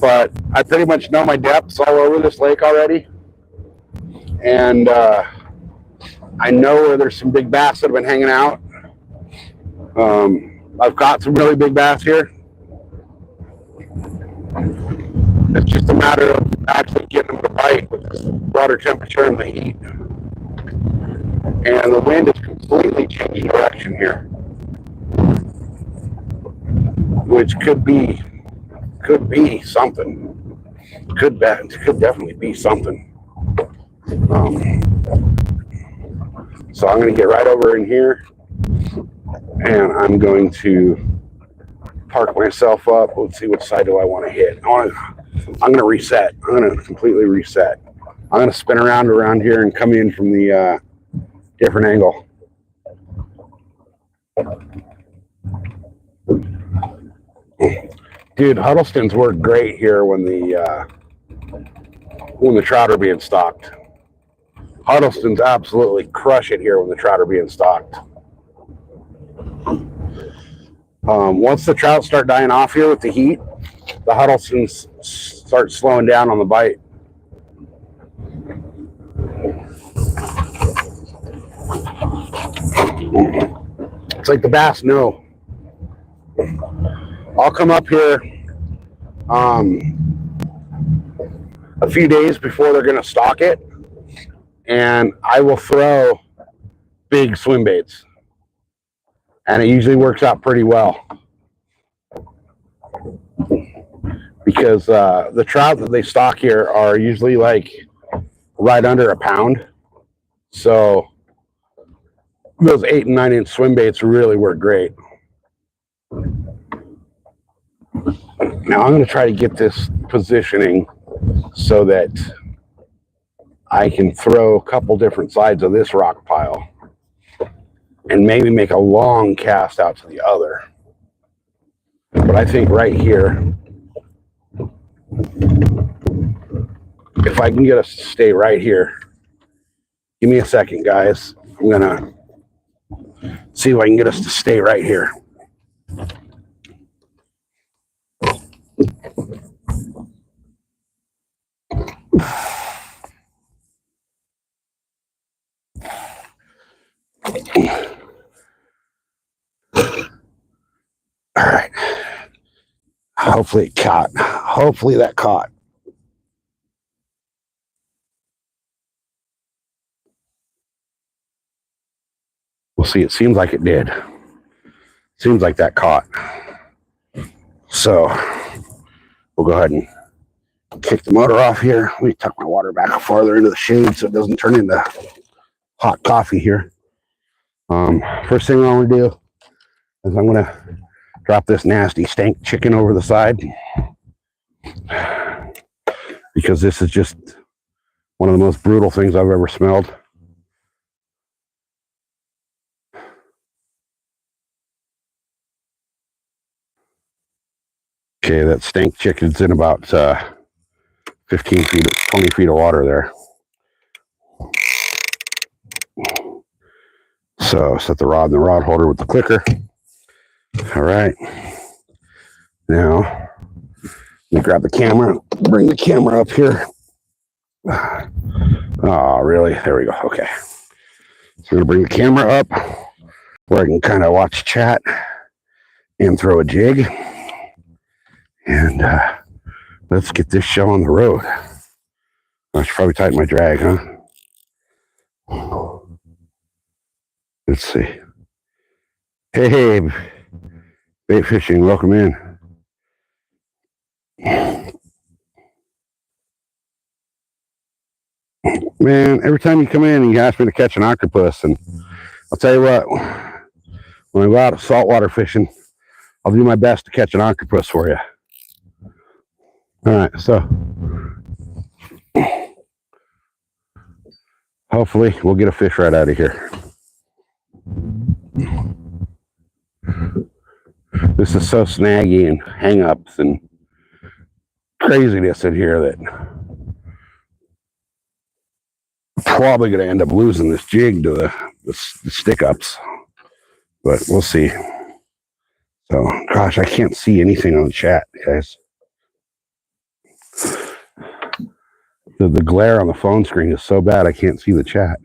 But I pretty much know my depths all over this lake already. And I know where there's some big bass that have been hanging out. I've caught some really big bass here. It's just a matter of actually getting them to bite with this water temperature and the heat. And the wind is completely changing direction here, which could be something. Could definitely be something. So I'm going to get right over in here, and I'm going to park myself up. Let's see, which side do I want to hit. I'm going to reset. I'm going to completely reset. I'm going to spin around here and come in from the different angle. Dude, Huddlestons work great here when the trout are being stocked. Huddlestons absolutely crush it here when the trout are being stocked. Once the trout start dying off here with the heat, the Huddlestons start slowing down on the bite. It's like the bass know. I'll come up here a few days before they're going to stock it, and I will throw big swim baits, and it usually works out pretty well, because the trout that they stock here are usually like right under a pound. So those 8 and 9 inch swim baits really work great. Now I'm going to try to get this positioning so that I can throw a couple different sides of this rock pile and maybe make a long cast out to the other. But I think right here, if I can get us to stay right here, give me a second, guys. I'm gonna see if I can get us to stay right here. All right. Hopefully it caught. Hopefully that caught. We'll see. It seems like it did. Seems like that caught. So we'll go ahead and kick the motor off here. Let me tuck my water back farther into the shade so it doesn't turn into hot coffee here. First thing I want to do is I'm going to drop this nasty stank chicken over the side, because this is just one of the most brutal things I've ever smelled. Okay, that stank chicken's in about 15 feet, 20 feet of water there. So set the rod in the rod holder with the clicker. All right. Now, let me grab the camera, bring the camera up here. Oh, really? There we go. Okay. So I'm going to bring the camera up where I can kind of watch chat and throw a jig. And let's get this show on the road. I should probably tighten my drag, huh? Let's see. Hey, bait fishing, welcome in. Man, every time you come in, you ask me to catch an octopus, and I'll tell you what, when I go out saltwater fishing, I'll do my best to catch an octopus for you. All right, so hopefully we'll get a fish right out of here. This is so snaggy and hang-ups and craziness in here that I'm probably going to end up losing this jig to the stick-ups, but we'll see. So, gosh, I can't see anything on the chat, guys. The glare on the phone screen is so bad I can't see the chat.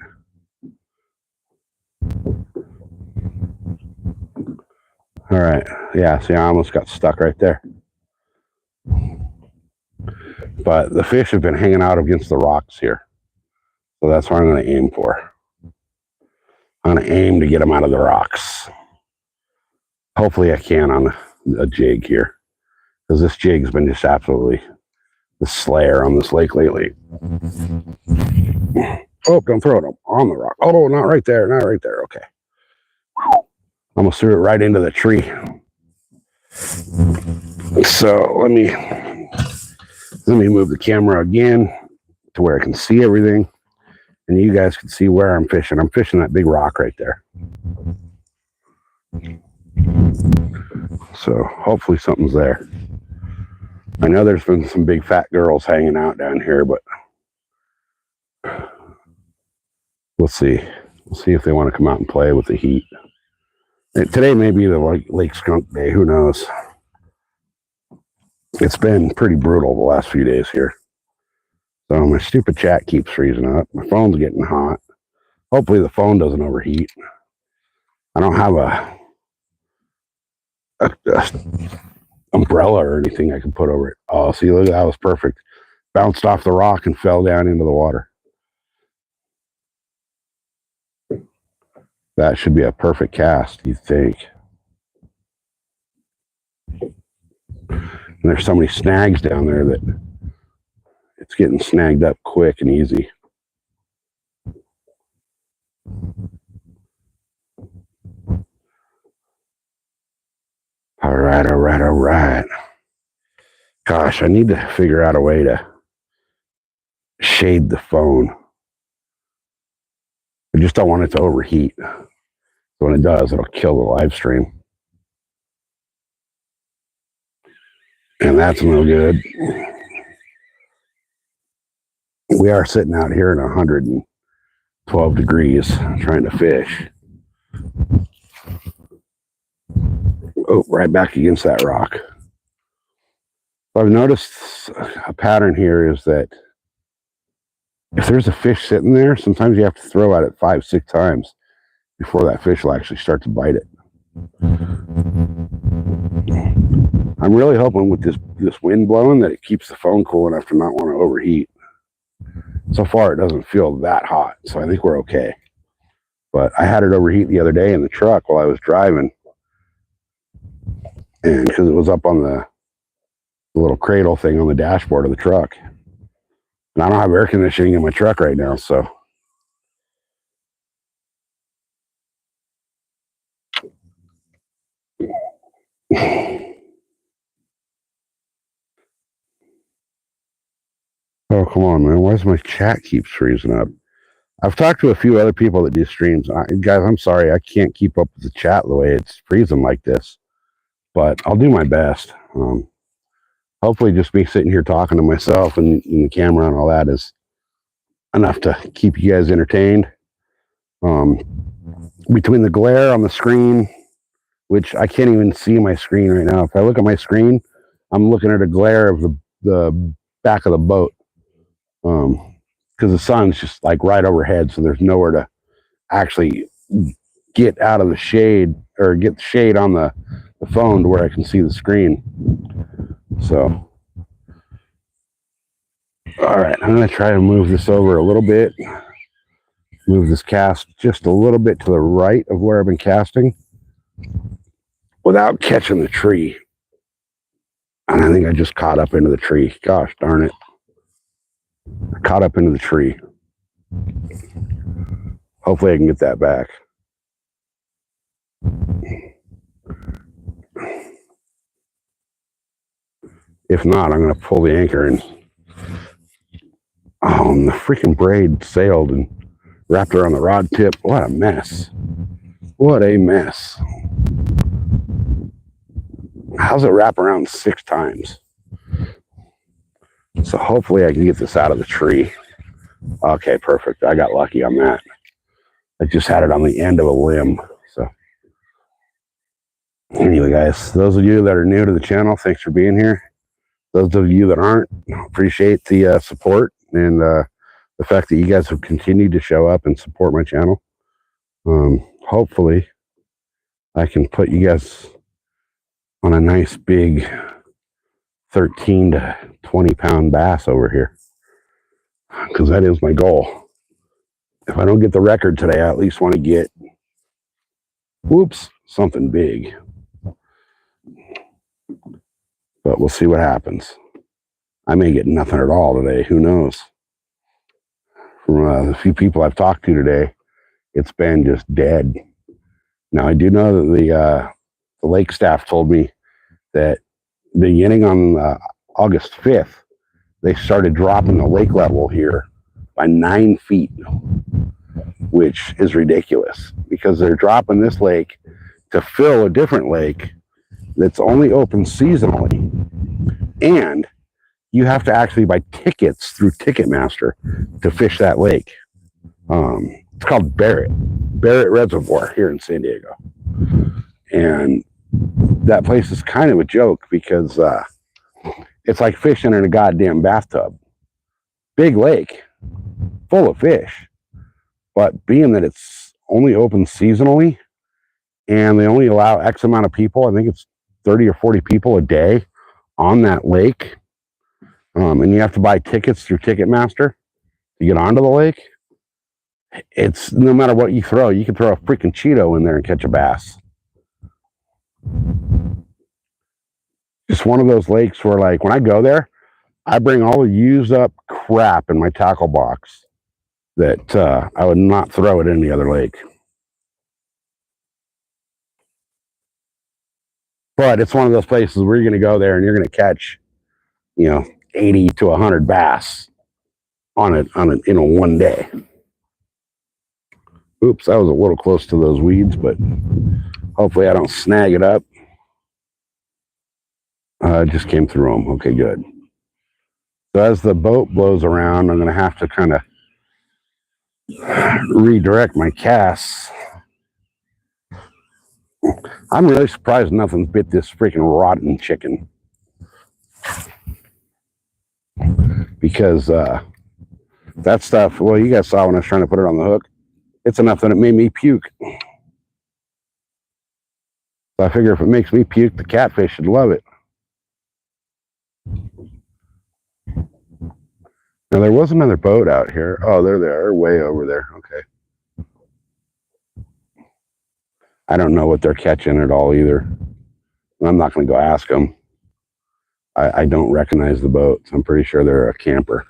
All right. Yeah, see, I almost got stuck right there. But the fish have been hanging out against the rocks here. So that's what I'm going to aim for. I'm going to aim to get them out of the rocks. Hopefully I can on a jig here, because this jig's been just absolutely the slayer on this lake lately. Oh, don't throw it on the rock. Oh, not right there. Not right there. Okay. Almost threw it right into the tree. So let me move the camera again to where I can see everything, and you guys can see where I'm fishing. I'm fishing that big rock right there. So hopefully something's there. I know there's been some big fat girls hanging out down here, but we'll see. We'll see if they want to come out and play with the heat. Today may be the lake skunk day. Who knows? It's been pretty brutal the last few days here. So my stupid chat keeps freezing up. My phone's getting hot. Hopefully the phone doesn't overheat. I don't have a umbrella or anything I can put over it. Oh, see, look, that was perfect. Bounced off the rock and fell down into the water. That should be a perfect cast, you think. And there's so many snags down there that it's getting snagged up quick and easy. All right, all right, all right. Gosh, I need to figure out a way to shade the phone. I just don't want it to overheat. So when it does, it'll kill the live stream. And that's no good. We are sitting out here in 112 degrees trying to fish. Oh, right back against that rock. What I've noticed a pattern here is that if there's a fish sitting there, sometimes you have to throw at it 5, 6 times before that fish will actually start to bite it. I'm really hoping with this wind blowing that it keeps the phone cool enough to not want to overheat. So far, it doesn't feel that hot, so I think we're okay. But I had it overheat the other day in the truck while I was driving, and because it was up on the little cradle thing on the dashboard of the truck. And I don't have air conditioning in my truck right now, so. Oh, come on, man. Why does my chat keep freezing up? I've talked to a few other people that do streams. Guys, I'm sorry. I can't keep up with the chat the way it's freezing like this. But I'll do my best. Hopefully just me sitting here talking to myself and the camera and all that is enough to keep you guys entertained. Between the glare on the screen, which I can't even see my screen right now. If I look at my screen, I'm looking at a glare of the back of the boat. Because the sun's just like right overhead, so there's nowhere to actually get out of the shade or get the shade on the phone to where I can see the screen. So, all right, I'm going to try to move this over a little bit. Move this cast just a little bit to the right of where I've been casting without catching the tree. And I think I just caught up into the tree. Gosh darn it. I caught up into the tree. Hopefully I can get that back. If not, I'm going to pull the anchor and oh, and the freaking braid sailed and wrapped around the rod tip. What a mess. What a mess. How's it wrap around 6 times? So hopefully I can get this out of the tree. Okay, perfect. I got lucky on that. I just had it on the end of a limb. So anyway, guys, those of you that are new to the channel, thanks for being here. Those of you that aren't, appreciate the support and the fact that you guys have continued to show up and support my channel. Hopefully I can put you guys on a nice big 13 to 20 pound bass over here, because that is my goal. If I don't get the record today, I at least want to get, whoops, something big. But we'll see what happens. I may get nothing at all today. Who knows? From the few people I've talked to today, it's been just dead. Now, I do know that the lake staff told me that beginning on August 5th, they started dropping the lake level here by 9 feet, which is ridiculous because they're dropping this lake to fill a different lake that's only open seasonally. And you have to actually buy tickets through Ticketmaster to fish that lake. It's called Barrett Reservoir here in San Diego. And that place is kind of a joke because it's like fishing in a goddamn bathtub. Big lake, full of fish. But being that it's only open seasonally and they only allow X amount of people, I think it's 30 or 40 people a day on that lake, and you have to buy tickets through Ticketmaster to get onto the lake, it's no matter what you throw, you can throw a freaking Cheeto in there and catch a bass. Just one of those lakes where, like, when I go there, I bring all the used up crap in my tackle box that I would not throw at any other lake. But it's one of those places where you're going to go there and you're going to catch, 80 to 100 bass on it in a one day. Oops, I was a little close to those weeds, but hopefully I don't snag it up. Just came through them. Okay, good. So as the boat blows around, I'm going to have to kind of redirect my casts. I'm really surprised nothing's bit this freaking rotten chicken. Because that stuff, well, you guys saw when I was trying to put it on the hook, it's enough that it made me puke. So I figure if it makes me puke, the catfish should love it. Now, there was another boat out here. Oh, there they are, way over there. Okay. I don't know what they're catching at all either. I'm not going to go ask them. I don't recognize the boats. I'm pretty sure they're a camper.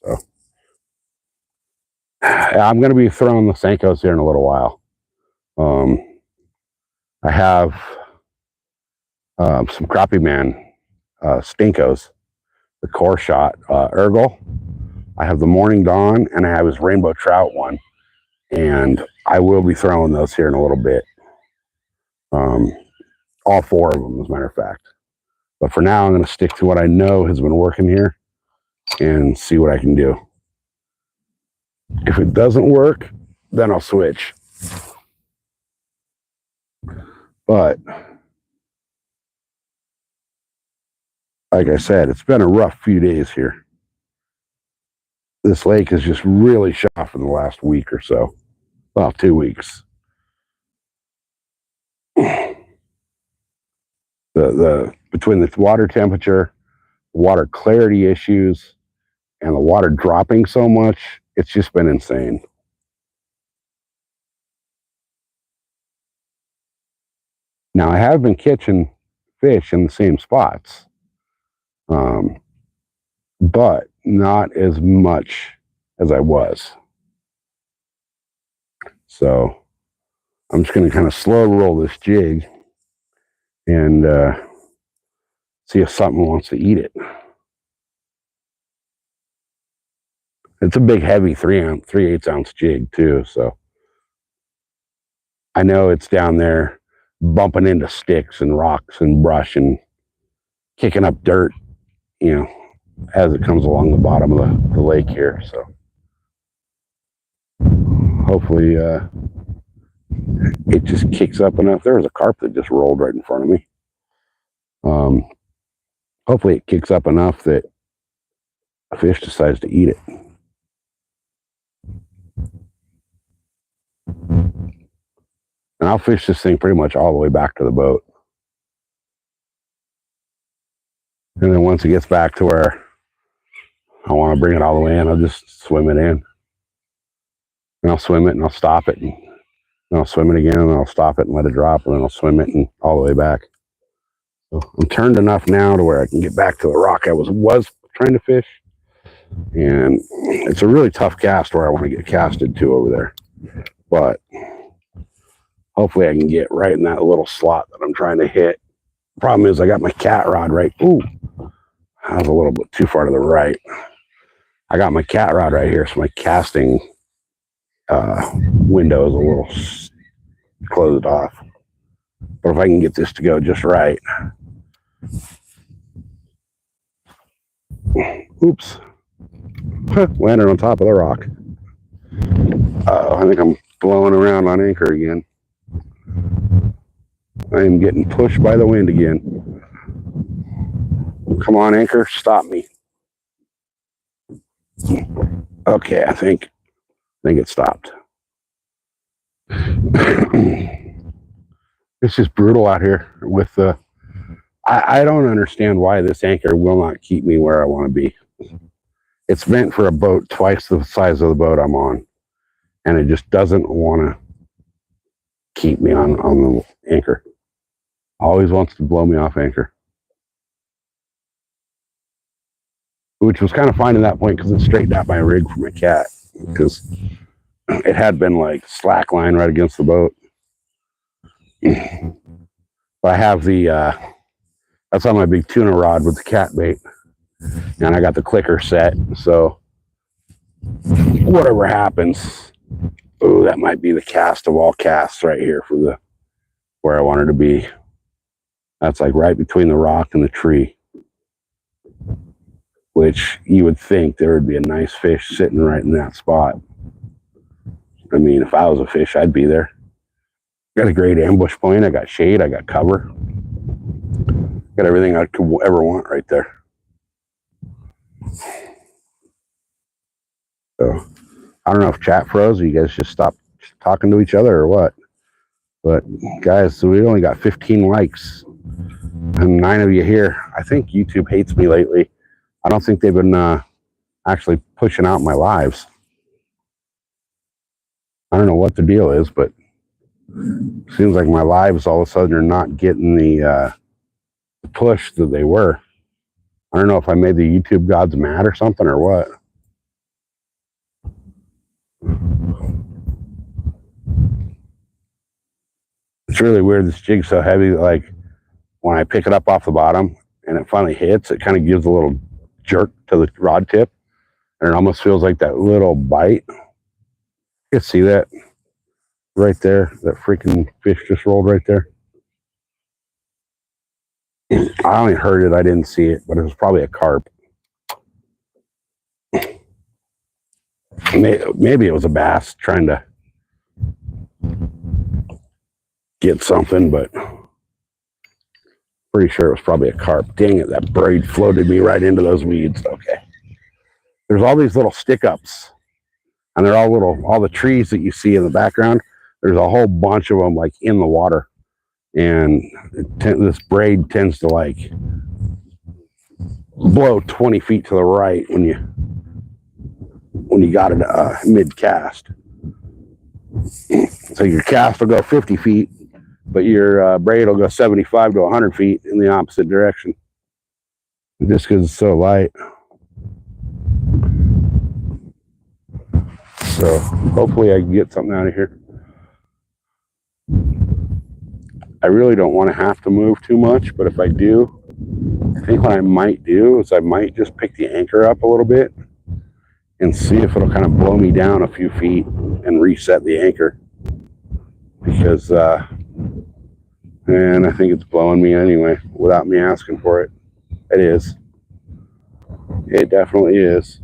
So I'm going to be throwing the Senkos here in a little while. I have some Crappie Man Stinkos, the core shot Ergle. I have the Morning Dawn, and I have his Rainbow Trout one. And I will be throwing those here in a little bit. All four of them, as a matter of fact. But for now, I'm going to stick to what I know has been working here and see what I can do. If it doesn't work, then I'll switch. But like I said, it's been a rough few days here. This lake has just really shot for the last week or so. Well, 2 weeks. Between the water temperature, water clarity issues, and the water dropping so much, it's just been insane. Now, I have been catching fish in the same spots, but not as much as I was. So I'm just going to kind of slow roll this jig and see if something wants to eat it. It's a big, heavy 3/8 ounce jig too, so I know it's down there bumping into sticks and rocks and brush and kicking up dirt, you know, as it comes along the bottom of the lake here. So hopefully it just kicks up enough. There was a carp that just rolled right in front of me. Hopefully it kicks up enough that a fish decides to eat it. And I'll fish this thing pretty much all the way back to the boat. And then once it gets back to where I want to bring it all the way in, I'll just swim it in. And I'll swim it and I'll stop it. And I'll swim it again and I'll stop it and let it drop. And then I'll swim it and all the way back. So I'm turned enough now to where I can get back to the rock I was trying to fish. And it's a really tough cast where I want to get casted to over there. But hopefully I can get right in that little slot that I'm trying to hit. Problem is I got my cat rod right. Ooh, I was a little bit too far to the right. I got my cat rod right here, so my casting window is a little closed off. But if I can get this to go just right. Oops. Landed on top of the rock. I think I'm blowing around on anchor again. I am getting pushed by the wind again. Come on, anchor, stop me. Okay, I think it stopped. It's just brutal out here with the... I don't understand why this anchor will not keep me where I want to be. It's meant for a boat twice the size of the boat I'm on. And it just doesn't want to keep me on the anchor. Always wants to blow me off anchor. Which was kind of fine at that point because it straightened out my rig for my cat. Because it had been like slack line right against the boat. But I have the, that's on my big tuna rod with the cat bait. And I got the clicker set. So whatever happens, Oh, that might be the cast of all casts right here for the where I wanted to be. That's like right between the rock and the tree, which you would think there would be a nice fish sitting right in that spot. I mean, if I was a fish, I'd be there. Got a great ambush point. I got shade. I got cover. Got everything I could ever want right there. So I don't know if chat froze or you guys just stopped talking to each other or what. But guys, so we only got 15 likes and 9 of you here. I think YouTube hates me lately. I don't think they've been actually pushing out my lives. I don't know what the deal is, but it seems like my lives all of a sudden are not getting the push that they were. I don't know if I made the YouTube gods mad or something or what. It's really weird. This jig's so heavy that, like, when I pick it up off the bottom and it finally hits, it kind of gives a little jerk to the rod tip, and it almost feels like that little bite. You can see that right there. That freaking fish just rolled right there. I only heard it. I didn't see it, but it was probably a carp. Maybe it was a bass trying to get something, but pretty sure it was probably a carp. Dang it, that braid floated me right into those weeds. Okay. There's all these little stick-ups, and they're all the trees that you see in the background. There's a whole bunch of them, like, in the water. And this braid tends to, like, blow 20 feet to the right when you got it mid-cast. So your cast will go 50 feet, but your braid will go 75 to 100 feet in the opposite direction. Just because it's so light. So hopefully I can get something out of here. I really don't want to have to move too much, but if I do, I think what I might do is I might just pick the anchor up a little bit and see if it'll kind of blow me down a few feet and reset the anchor. Because, man, I think it's blowing me anyway without me asking for it. It is. It definitely is.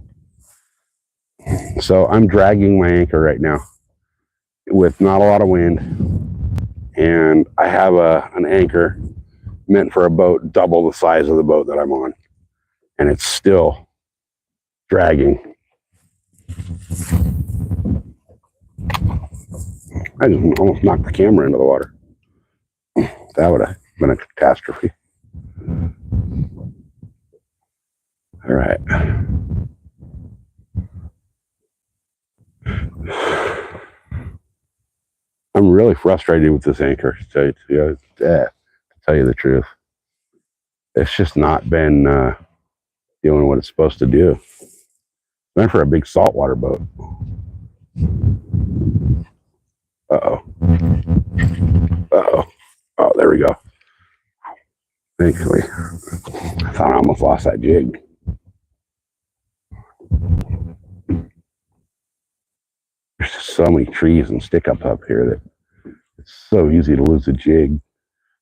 So I'm dragging my anchor right now with not a lot of wind. And I have an anchor meant for a boat double the size of the boat that I'm on. And it's still dragging. I just almost knocked the camera into the water. That would have been a catastrophe. All right. I'm really frustrated with this anchor, to tell you the truth. It's just not been doing what it's supposed to do. It's meant for a big saltwater boat. Uh-oh. Uh-oh. Oh, there we go. Thankfully. I thought I almost lost that jig. There's just so many trees and stick-ups up here that it's so easy to lose a jig.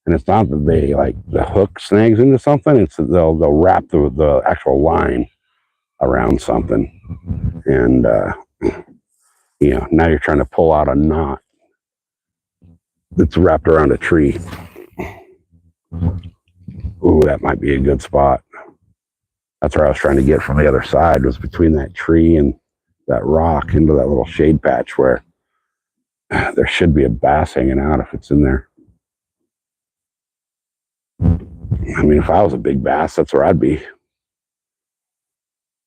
And it's not that they, like, the hook snags into something. It's that they'll wrap the actual line around something. And, you know, now you're trying to pull out a knot that's wrapped around a tree. Ooh, that might be a good spot. That's where I was trying to get from the other side, was between that tree and that rock into that little shade patch where there should be a bass hanging out if it's in there. I mean, if I was a big bass, that's where I'd be.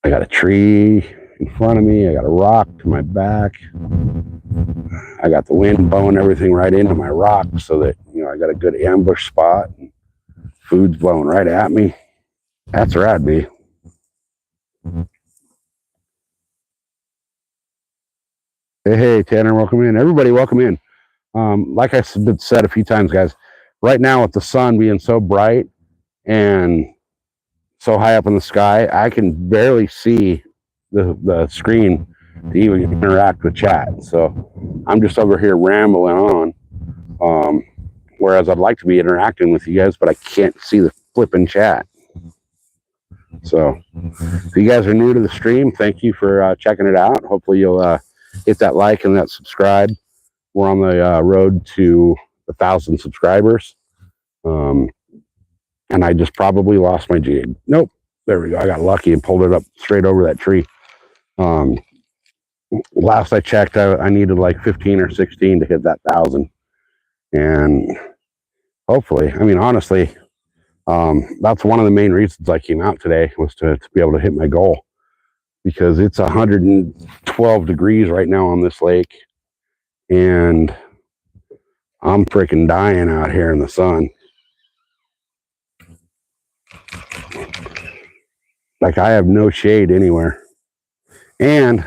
I got a tree in front of me. I got a rock to my back. I got the wind blowing everything right into my rock so that, you know, I got a good ambush spot. Food's blowing right at me. That's where I'd be. Hey, Tanner, welcome in. Everybody, welcome in. Like I've said a few times, guys, right now with the sun being so bright and so high up in the sky, I can barely see the screen to even interact with chat. So I'm just over here rambling on. Whereas I'd like to be interacting with you guys, but I can't see the flipping chat. So if you guys are new to the stream, thank you for checking it out. Hopefully you'll hit that like and that subscribe. We're on the road to 1,000 subscribers. And I just probably lost my jig. Nope. There we go. I got lucky and pulled it up straight over that tree. Last I checked, I needed like 15 or 16 to hit that 1,000. And hopefully, I mean, honestly, that's one of the main reasons I came out today, was to be able to hit my goal, because it's 112 degrees right now on this lake, and I'm freaking dying out here in the sun. Like, I have no shade anywhere. And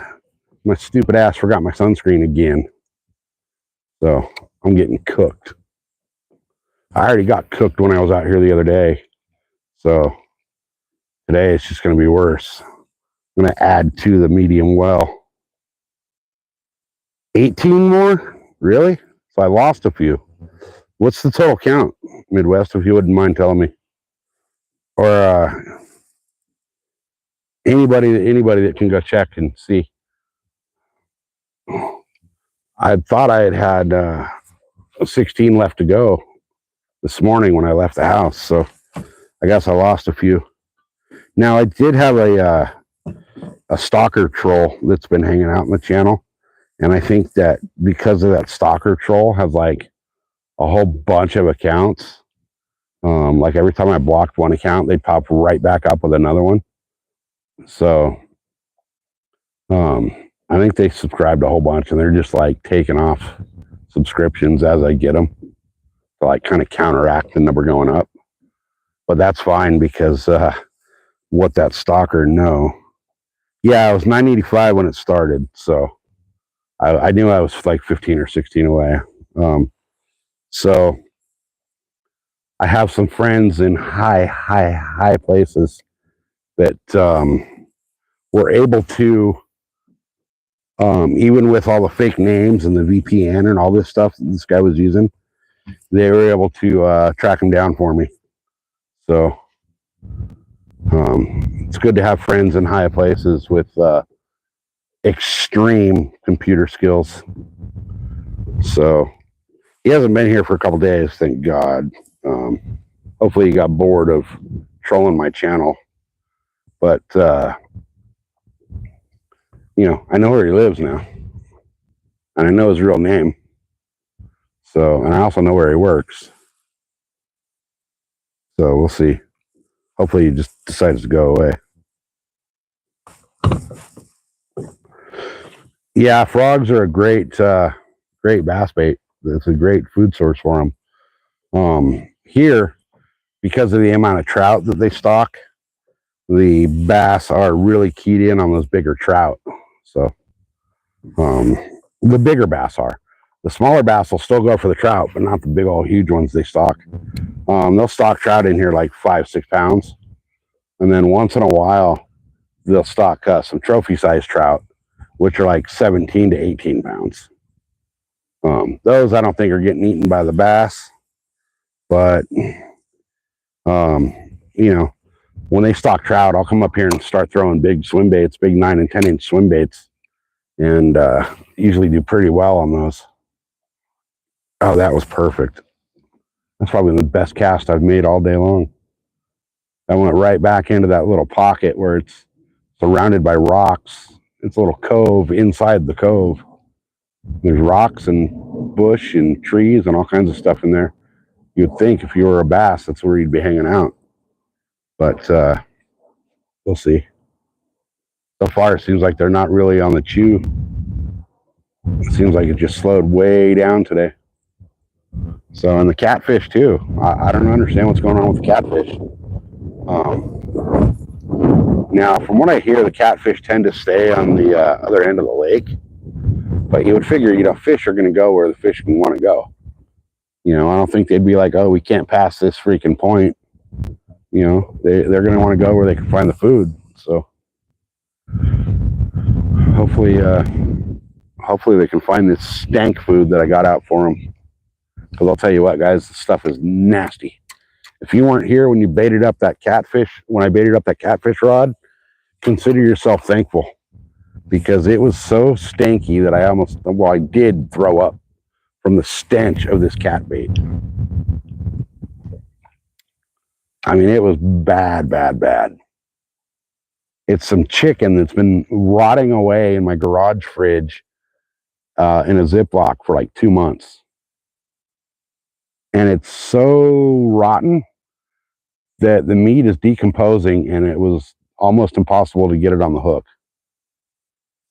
my stupid ass forgot my sunscreen again. So I'm getting cooked. I already got cooked when I was out here the other day. So today it's just going to be worse. I'm going to add to the medium well. 18 more? Really? So I lost a few. What's the total count, Midwest, if you wouldn't mind telling me? Or anybody that can go check and see. I thought I had 16 left to go this morning when I left the house, so I guess I lost a few. Now, I did have a stalker troll that's been hanging out in the channel, and I think that because of that stalker troll has like a whole bunch of accounts. Like every time I blocked one account, they'd pop right back up with another one. So I think they subscribed a whole bunch, and they're just like taking off subscriptions as I get them to like kind of counteract the number going up. But that's fine, because what that stalker know. Yeah, it was 985 when it started, so I knew I was like 15 or 16 away. So I have some friends in high places that were able to, even with all the fake names and the VPN and all this stuff that this guy was using, they were able to track him down for me. So it's good to have friends in high places with extreme computer skills. So he hasn't been here for a couple days, thank God. Hopefully he got bored of trolling my channel. But you know, I know where he lives now, and I know his real name. So, and I also know where he works. So we'll see. Hopefully he just decides to go away. Yeah, frogs are a great bass bait. It's a great food source for them. Here, because of the amount of trout that they stock, the bass are really keyed in on those bigger trout. So the bigger bass are. The smaller bass will still go for the trout, but not the big old huge ones they stock. They'll stock trout in here like 5-6 pounds. And then once in a while, they'll stock some trophy-sized trout, which are like 17 to 18 pounds. Those I don't think are getting eaten by the bass. But, you know, when they stock trout, I'll come up here and start throwing big swim baits, big 9 and 10 inch swim baits, and usually do pretty well on those. Oh, that was perfect. That's probably the best cast I've made all day long. I went right back into that little pocket where it's surrounded by rocks. It's a little cove inside the cove. There's rocks and bush and trees and all kinds of stuff in there. You'd think if you were a bass, that's where you'd be hanging out. But we'll see. So far, it seems like they're not really on the chew. It seems like it just slowed way down today. So, and the catfish too. I don't understand what's going on with the catfish. Now, from what I hear, the catfish tend to stay on the other end of the lake. But you would figure, you know, fish are going to go where the fish can want to go. You know, I don't think they'd be like, oh, we can't pass this freaking point. You know, they're going to want to go where they can find the food. So hopefully hopefully they can find this stank food that I got out for them. Because I'll tell you what, guys, this stuff is nasty. If you weren't here when you baited up that catfish, when I baited up that catfish rod, consider yourself thankful. Because it was so stanky that I did throw up from the stench of this cat bait. I mean, it was bad, bad, bad. It's some chicken that's been rotting away in my garage fridge in a Ziploc for like 2 months. And it's so rotten that the meat is decomposing, and it was almost impossible to get it on the hook.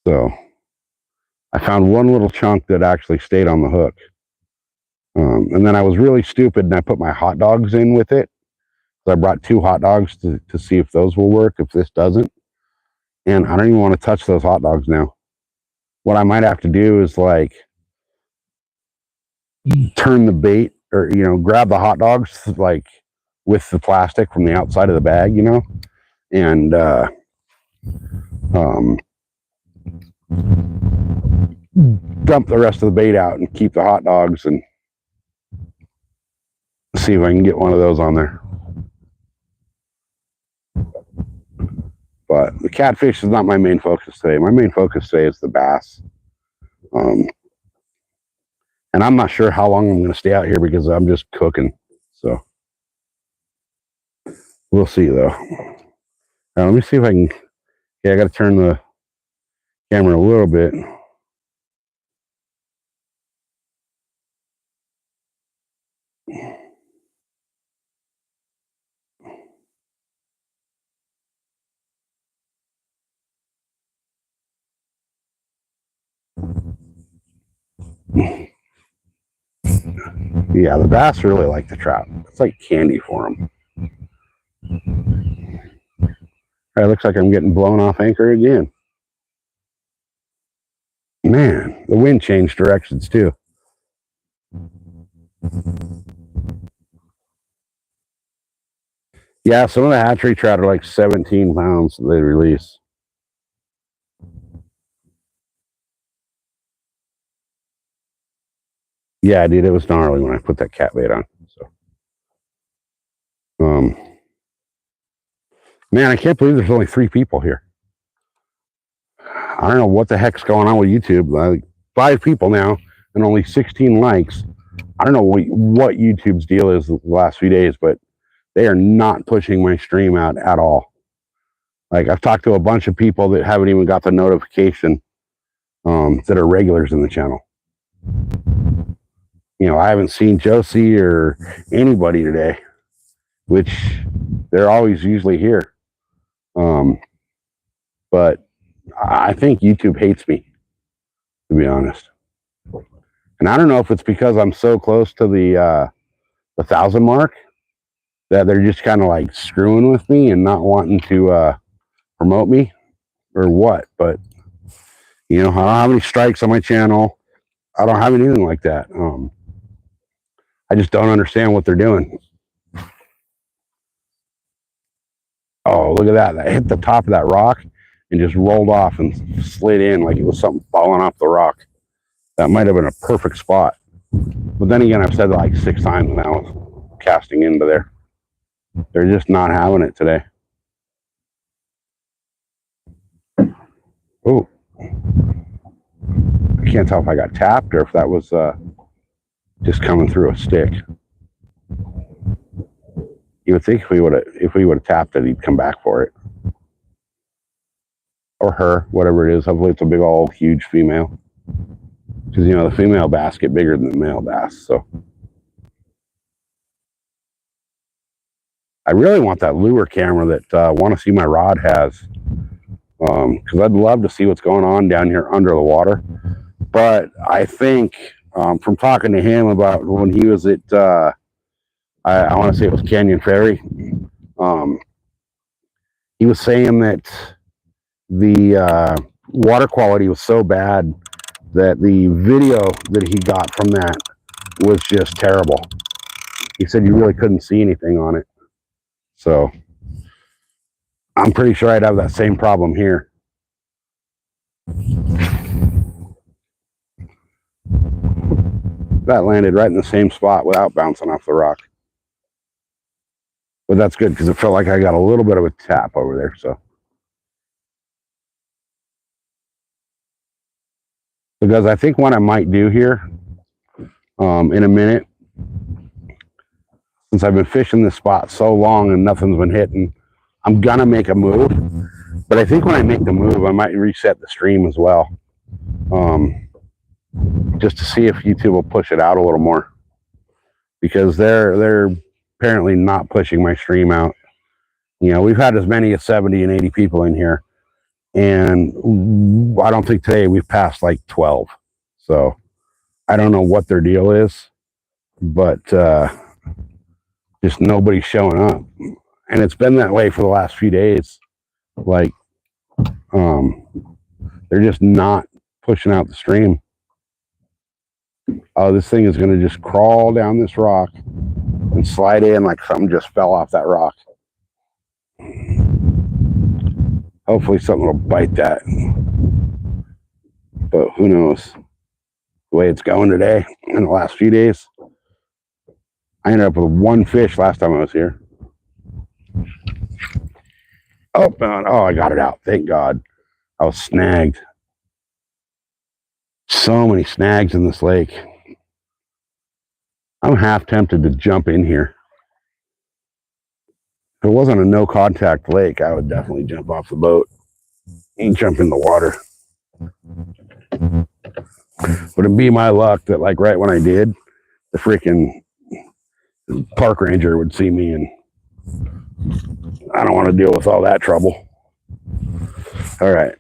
So I found one little chunk that actually stayed on the hook. And then I was really stupid, and I put my hot dogs in with it. So I brought 2 hot dogs to see if those will work, if this doesn't. And I don't even want to touch those hot dogs now. What I might have to do is like turn the bait, or, you know, grab the hot dogs like with the plastic from the outside of the bag, you know, and dump the rest of the bait out and keep the hot dogs, and see if I can get one of those on there. But the catfish is not my main focus today. My main focus today is the bass. And I'm not sure how long I'm going to stay out here because I'm just cooking. So we'll see, though. Now, let me see if I can. Yeah, I got to turn the camera a little bit. Yeah, the bass really like the trout. It's like candy for them. All right, looks like I'm getting blown off anchor again. Man, the wind changed directions too. Yeah, some of the hatchery trout are like 17 pounds that they release. Yeah, dude, it was gnarly when I put that cat bait on. So, man, I can't believe there's only 3 people here. I don't know what the heck's going on with YouTube. Like 5 people now and only 16 likes. I don't know what YouTube's deal is the last few days, but they are not pushing my stream out at all. Like, I've talked to a bunch of people that haven't even got the notification that are regulars in the channel. You know, I haven't seen Josie or anybody today, which they're always usually here. But I think YouTube hates me, to be honest. And I don't know if it's because I'm so close to the 1,000 mark that they're just kind of like screwing with me and not wanting to promote me or what. But, you know, I don't have any strikes on my channel. I don't have anything like that. I just don't understand what they're doing. Oh, look at that. That hit the top of that rock and just rolled off and slid in like it was something falling off the rock. That might have been a perfect spot. But then again, I've said that like 6 times now, casting into there. They're just not having it today. Oh, I can't tell if I got tapped or if that was just coming through a stick. You would think if we would have tapped it, he'd come back for it. Or her, whatever it is. Hopefully it's a big old huge female. Because, you know, the female bass get bigger than the male bass. So I really want that lure camera that Want to See My Rod has. Because I'd love to see what's going on down here under the water. But I think from talking to him about when he was at, I want to say it was Canyon Ferry, he was saying that the water quality was so bad that the video that he got from that was just terrible. He said you really couldn't see anything on it. So I'm pretty sure I'd have that same problem here. That landed right in the same spot without bouncing off the rock. But that's good because it felt like I got a little bit of a tap over there. So, because I think what I might do here in a minute, since I've been fishing this spot so long and nothing's been hitting, I'm gonna make a move. But I think when I make the move, I might reset the stream as well, just to see if YouTube will push it out a little more, because they're apparently not pushing my stream out. You know, we've had as many as 70 and 80 people in here, and I don't think today we've passed like 12. So I don't know what their deal is, but just nobody's showing up, and it's been that way for the last few days. Like, they're just not pushing out the stream. Oh, this thing is going to just crawl down this rock and slide in like something just fell off that rock. Hopefully something will bite that. But who knows? The way it's going today in the last few days. I ended up with one fish last time I was here. Oh, I got it out. Thank God. I was snagged. So many snags in this lake. I'm half tempted to jump in here. If it wasn't a no contact lake, I would definitely jump off the boat and jump in the water. But it'd be my luck that, like, right when I did, the freaking park ranger would see me, and I don't want to deal with all that trouble. All right.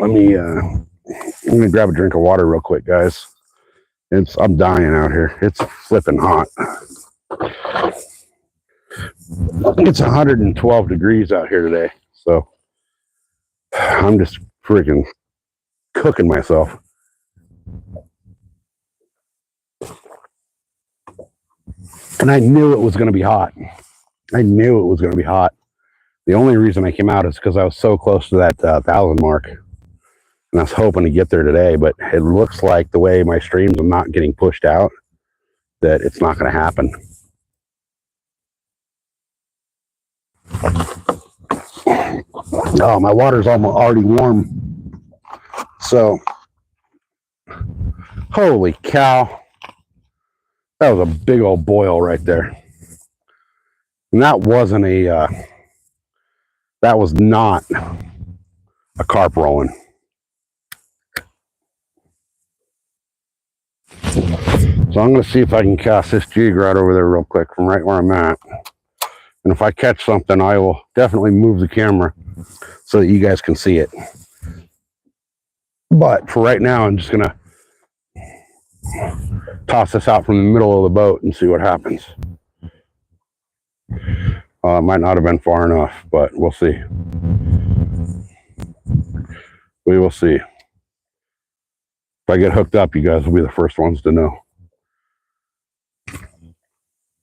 I'm going to grab a drink of water real quick, guys. I'm dying out here. It's flipping hot. It's 112 degrees out here today, so I'm just freaking cooking myself. And I knew it was going to be hot. I knew it was going to be hot. The only reason I came out is because I was so close to that 1,000 mark. And I was hoping to get there today, but it looks like the way my streams are not getting pushed out, that it's not going to happen. Oh, my water's almost already warm. So, holy cow. That was a big old boil right there. And that wasn't that was not a carp rolling. So I'm going to see if I can cast this jig right over there real quick from right where I'm at. And if I catch something, I will definitely move the camera so that you guys can see it. But for right now, I'm just going to toss this out from the middle of the boat and see what happens. It might not have been far enough, but we'll see. We will see. If I get hooked up, you guys will be the first ones to know.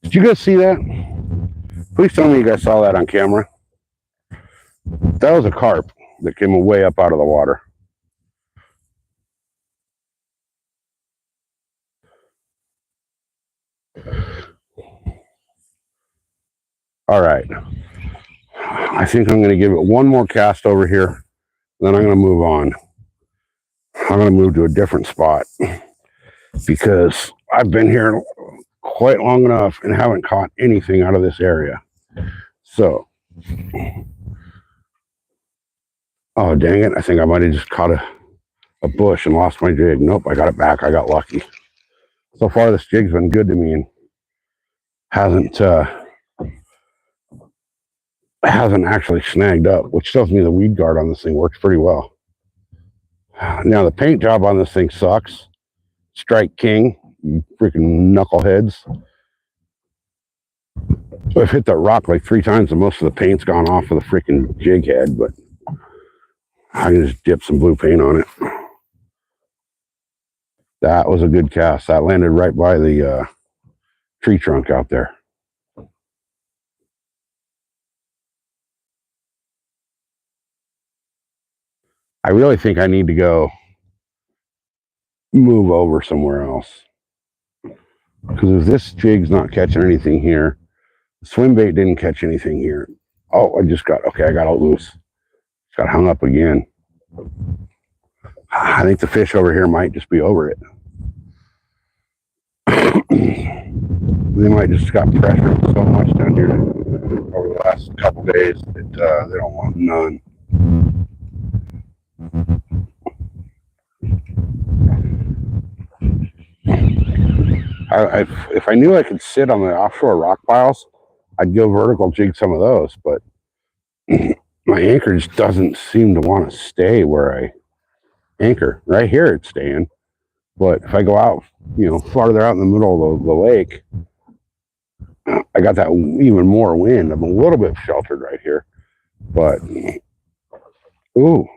Did you guys see that? Please tell me you guys saw that on camera. That was a carp that came way up out of the water. All right. I think I'm going to give it one more cast over here. Then I'm going to move on. I'm going to move to a different spot because I've been here quite long enough and haven't caught anything out of this area. So, oh, dang it. I think I might have just caught a bush and lost my jig. Nope, I got it back. I got lucky. So far, this jig's been good to me and hasn't actually snagged up, which tells me the weed guard on this thing works pretty well. Now, the paint job on this thing sucks. Strike King, you freaking knuckleheads. So I've hit that rock like 3 times and most of the paint's gone off of the freaking jig head, but I can just dip some blue paint on it. That was a good cast. That landed right by the tree trunk out there. I really think I need to go move over somewhere else. Because if this jig's not catching anything here, the swim bait didn't catch anything here. Oh, I got it loose. Got hung up again. I think the fish over here might just be over it. They might just got pressured so much down here over the last couple days that they don't want none. If I knew I could sit on the offshore rock piles, I'd go vertical jig some of those, but my anchor just doesn't seem to want to stay where I anchor. Right here it's staying, but if I go out, farther out in the middle of the lake, I got that even more wind. I'm a little bit sheltered right here, but ooh.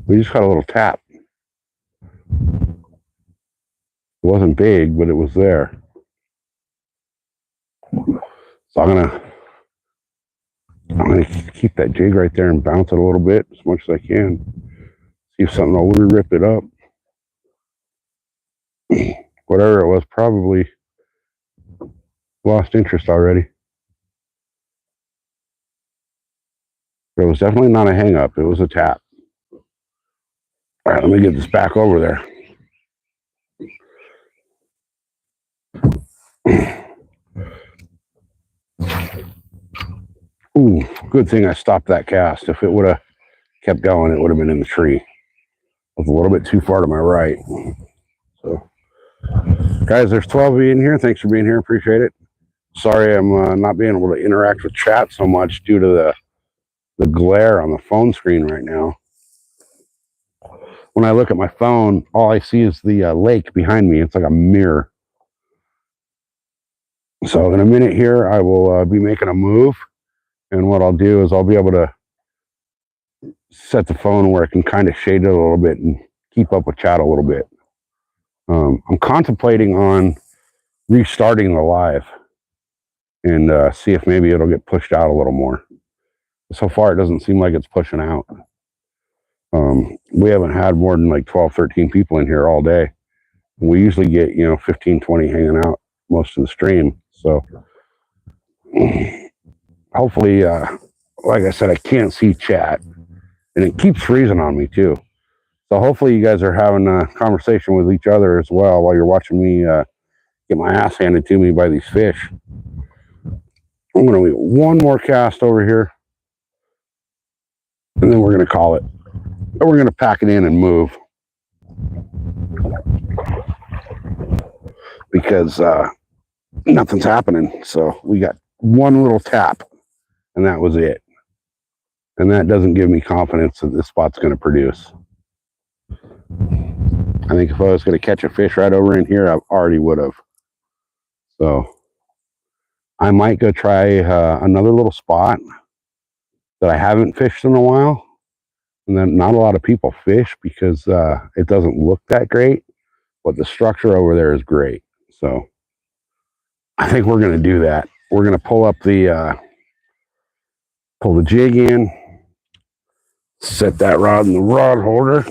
We just got a little tap. It wasn't big, but it was there. So I'm gonna keep that jig right there and bounce it a little bit as much as I can. See if something will rip it up. Whatever it was, probably lost interest already. But it was definitely not a hang up. It was a tap. All right, let me get this back over there. Ooh, good thing I stopped that cast. If it would have kept going, it would have been in the tree. It was a little bit too far to my right. So, guys, there's 12 of you in here. Thanks for being here. Appreciate it. Sorry I'm not being able to interact with chat so much due to the glare on the phone screen right now. When I look at my phone, all I see is the lake behind me. It's like a mirror. So in a minute here, I will be making a move. And what I'll do is I'll be able to set the phone where I can kind of shade it a little bit and keep up with chat a little bit. I'm contemplating on restarting the live and see if maybe it'll get pushed out a little more. So far, it doesn't seem like it's pushing out. We haven't had more than like 12, 13 people in here all day. We usually get, 15, 20 hanging out most of the stream. So hopefully, like I said, I can't see chat and it keeps freezing on me too. So hopefully you guys are having a conversation with each other as well while you're watching me get my ass handed to me by these fish. I'm going to leave one more cast over here and then we're going to call it. And we're going to pack it in and move. Because nothing's happening. So we got one little tap and that was it. And that doesn't give me confidence that this spot's going to produce. I think if I was going to catch a fish right over in here, I already would have. So I might go try another little spot that I haven't fished in a while. And then not a lot of people fish because it doesn't look that great. But the structure over there is great. So I think we're going to do that. We're going to pull the jig in, set that rod in the rod holder.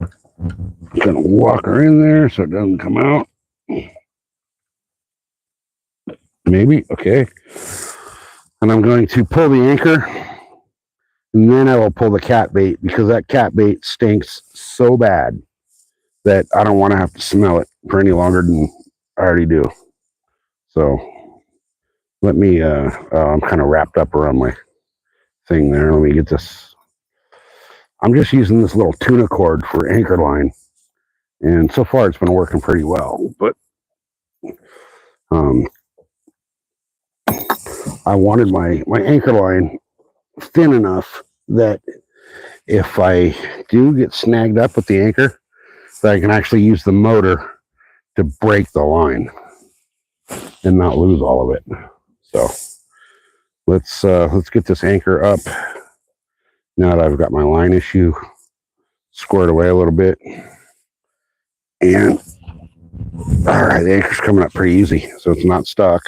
I'm going to walk her in there so it doesn't come out. Maybe, okay. And I'm going to pull the anchor, and then I will pull the cat bait because that cat bait stinks so bad that I don't want to have to smell it for any longer than I already do. So let me, I'm kind of wrapped up around my thing there. Let me get this. I'm just using this little tuna cord for anchor line. And so far it's been working pretty well. But I wanted my anchor line thin enough that if I do get snagged up with the anchor, that I can actually use the motor to break the line and not lose all of it. So let's get this anchor up now that I've got my line issue squared away a little bit. And all right, the anchor's coming up pretty easy, so it's not stuck.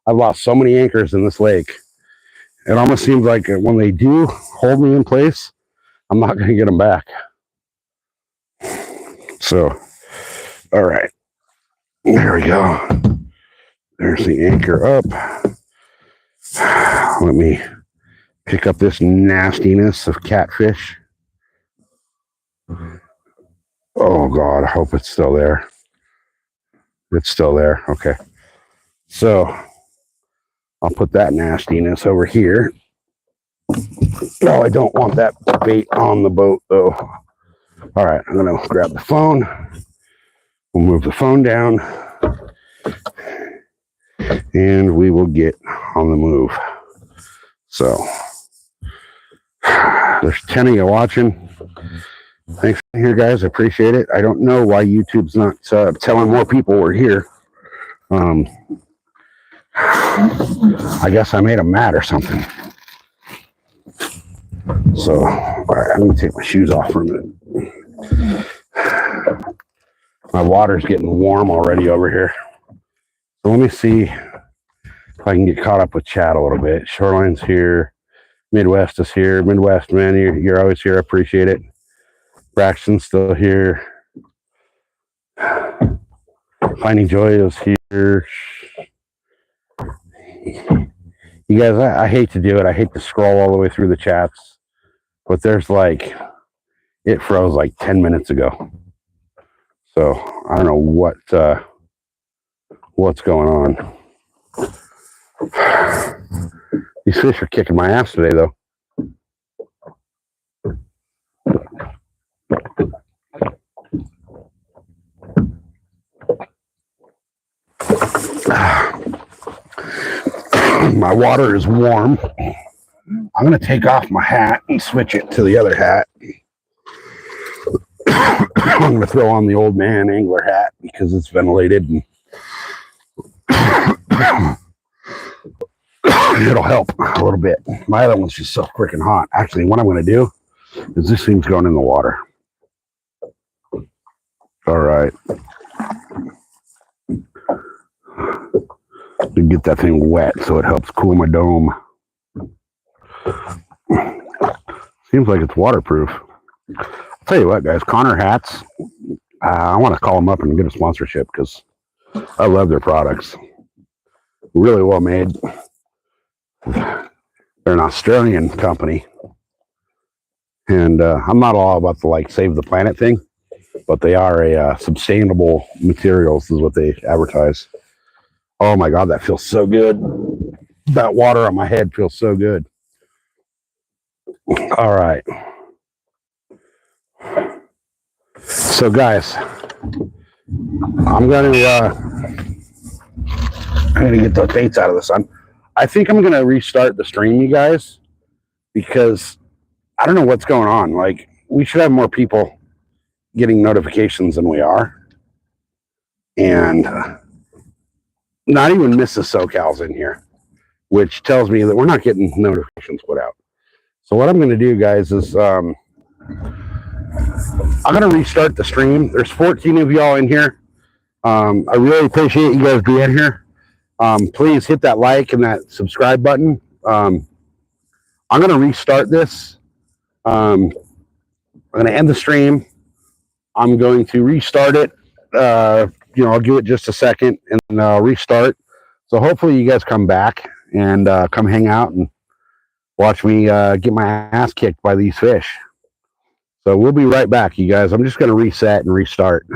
I've lost so many anchors in this lake, it almost seems like when they do hold me in place, I'm not going to get them back. So, all right, there we go. There's the anchor up. Let me pick up this nastiness of catfish. Oh God, I hope it's still there. It's still there. Okay. So I'll put that nastiness over here. No, I don't want that bait on the boat though. All right, I'm gonna grab the phone. We'll move the phone down and we will get on the move. So there's 10 of you watching. Thanks for being here, guys. I appreciate it. I don't know why YouTube's not telling more people we're here. I guess I made them mad or something. So, all right, I'm going to take my shoes off for a minute. My water's getting warm already over here. So let me see if I can get caught up with chat a little bit. Shoreline's here. Midwest is here. Midwest, man, you're always here. I appreciate it. Braxton's still here. Finding Joy is here. You guys, I hate to do it. I hate to scroll all the way through the chats. But there's like, it froze like 10 minutes ago. So I don't know what's going on. These fish are kicking my ass today, though. My water is warm. I'm going to take off my hat and switch it to the other hat. I'm going to throw on the old man angler hat because it's ventilated and it'll help a little bit. My other one's just so freaking hot. Actually, what I'm going to do is this thing's going in the water. All right. To get that thing wet so it helps cool my dome. Seems like it's waterproof. I'll tell you what, guys, Connor Hats, I want to call them up and get a sponsorship because I love their products. Really well made. They're an Australian company. And I'm not all about the like save the planet thing, but they are a sustainable materials is what they advertise. Oh my God, that feels so good. That water on my head feels so good. All right. So guys, I'm gonna get the baits out of the sun. I think I'm gonna restart the stream, you guys, because I don't know what's going on. Like, we should have more people getting notifications than we are, and not even Mrs. SoCal's in here, which tells me that we're not getting notifications put out. So what I'm gonna do, guys, is I'm gonna restart the stream. There's 14 of y'all in here. I really appreciate you guys being here. Please hit that like and that subscribe button. I'm going to restart this. I'm going to end the stream. I'm going to restart it. I'll give it just a second and I'll restart. So hopefully you guys come back and come hang out and watch me get my ass kicked by these fish. So we'll be right back, you guys. I'm just going to reset and restart.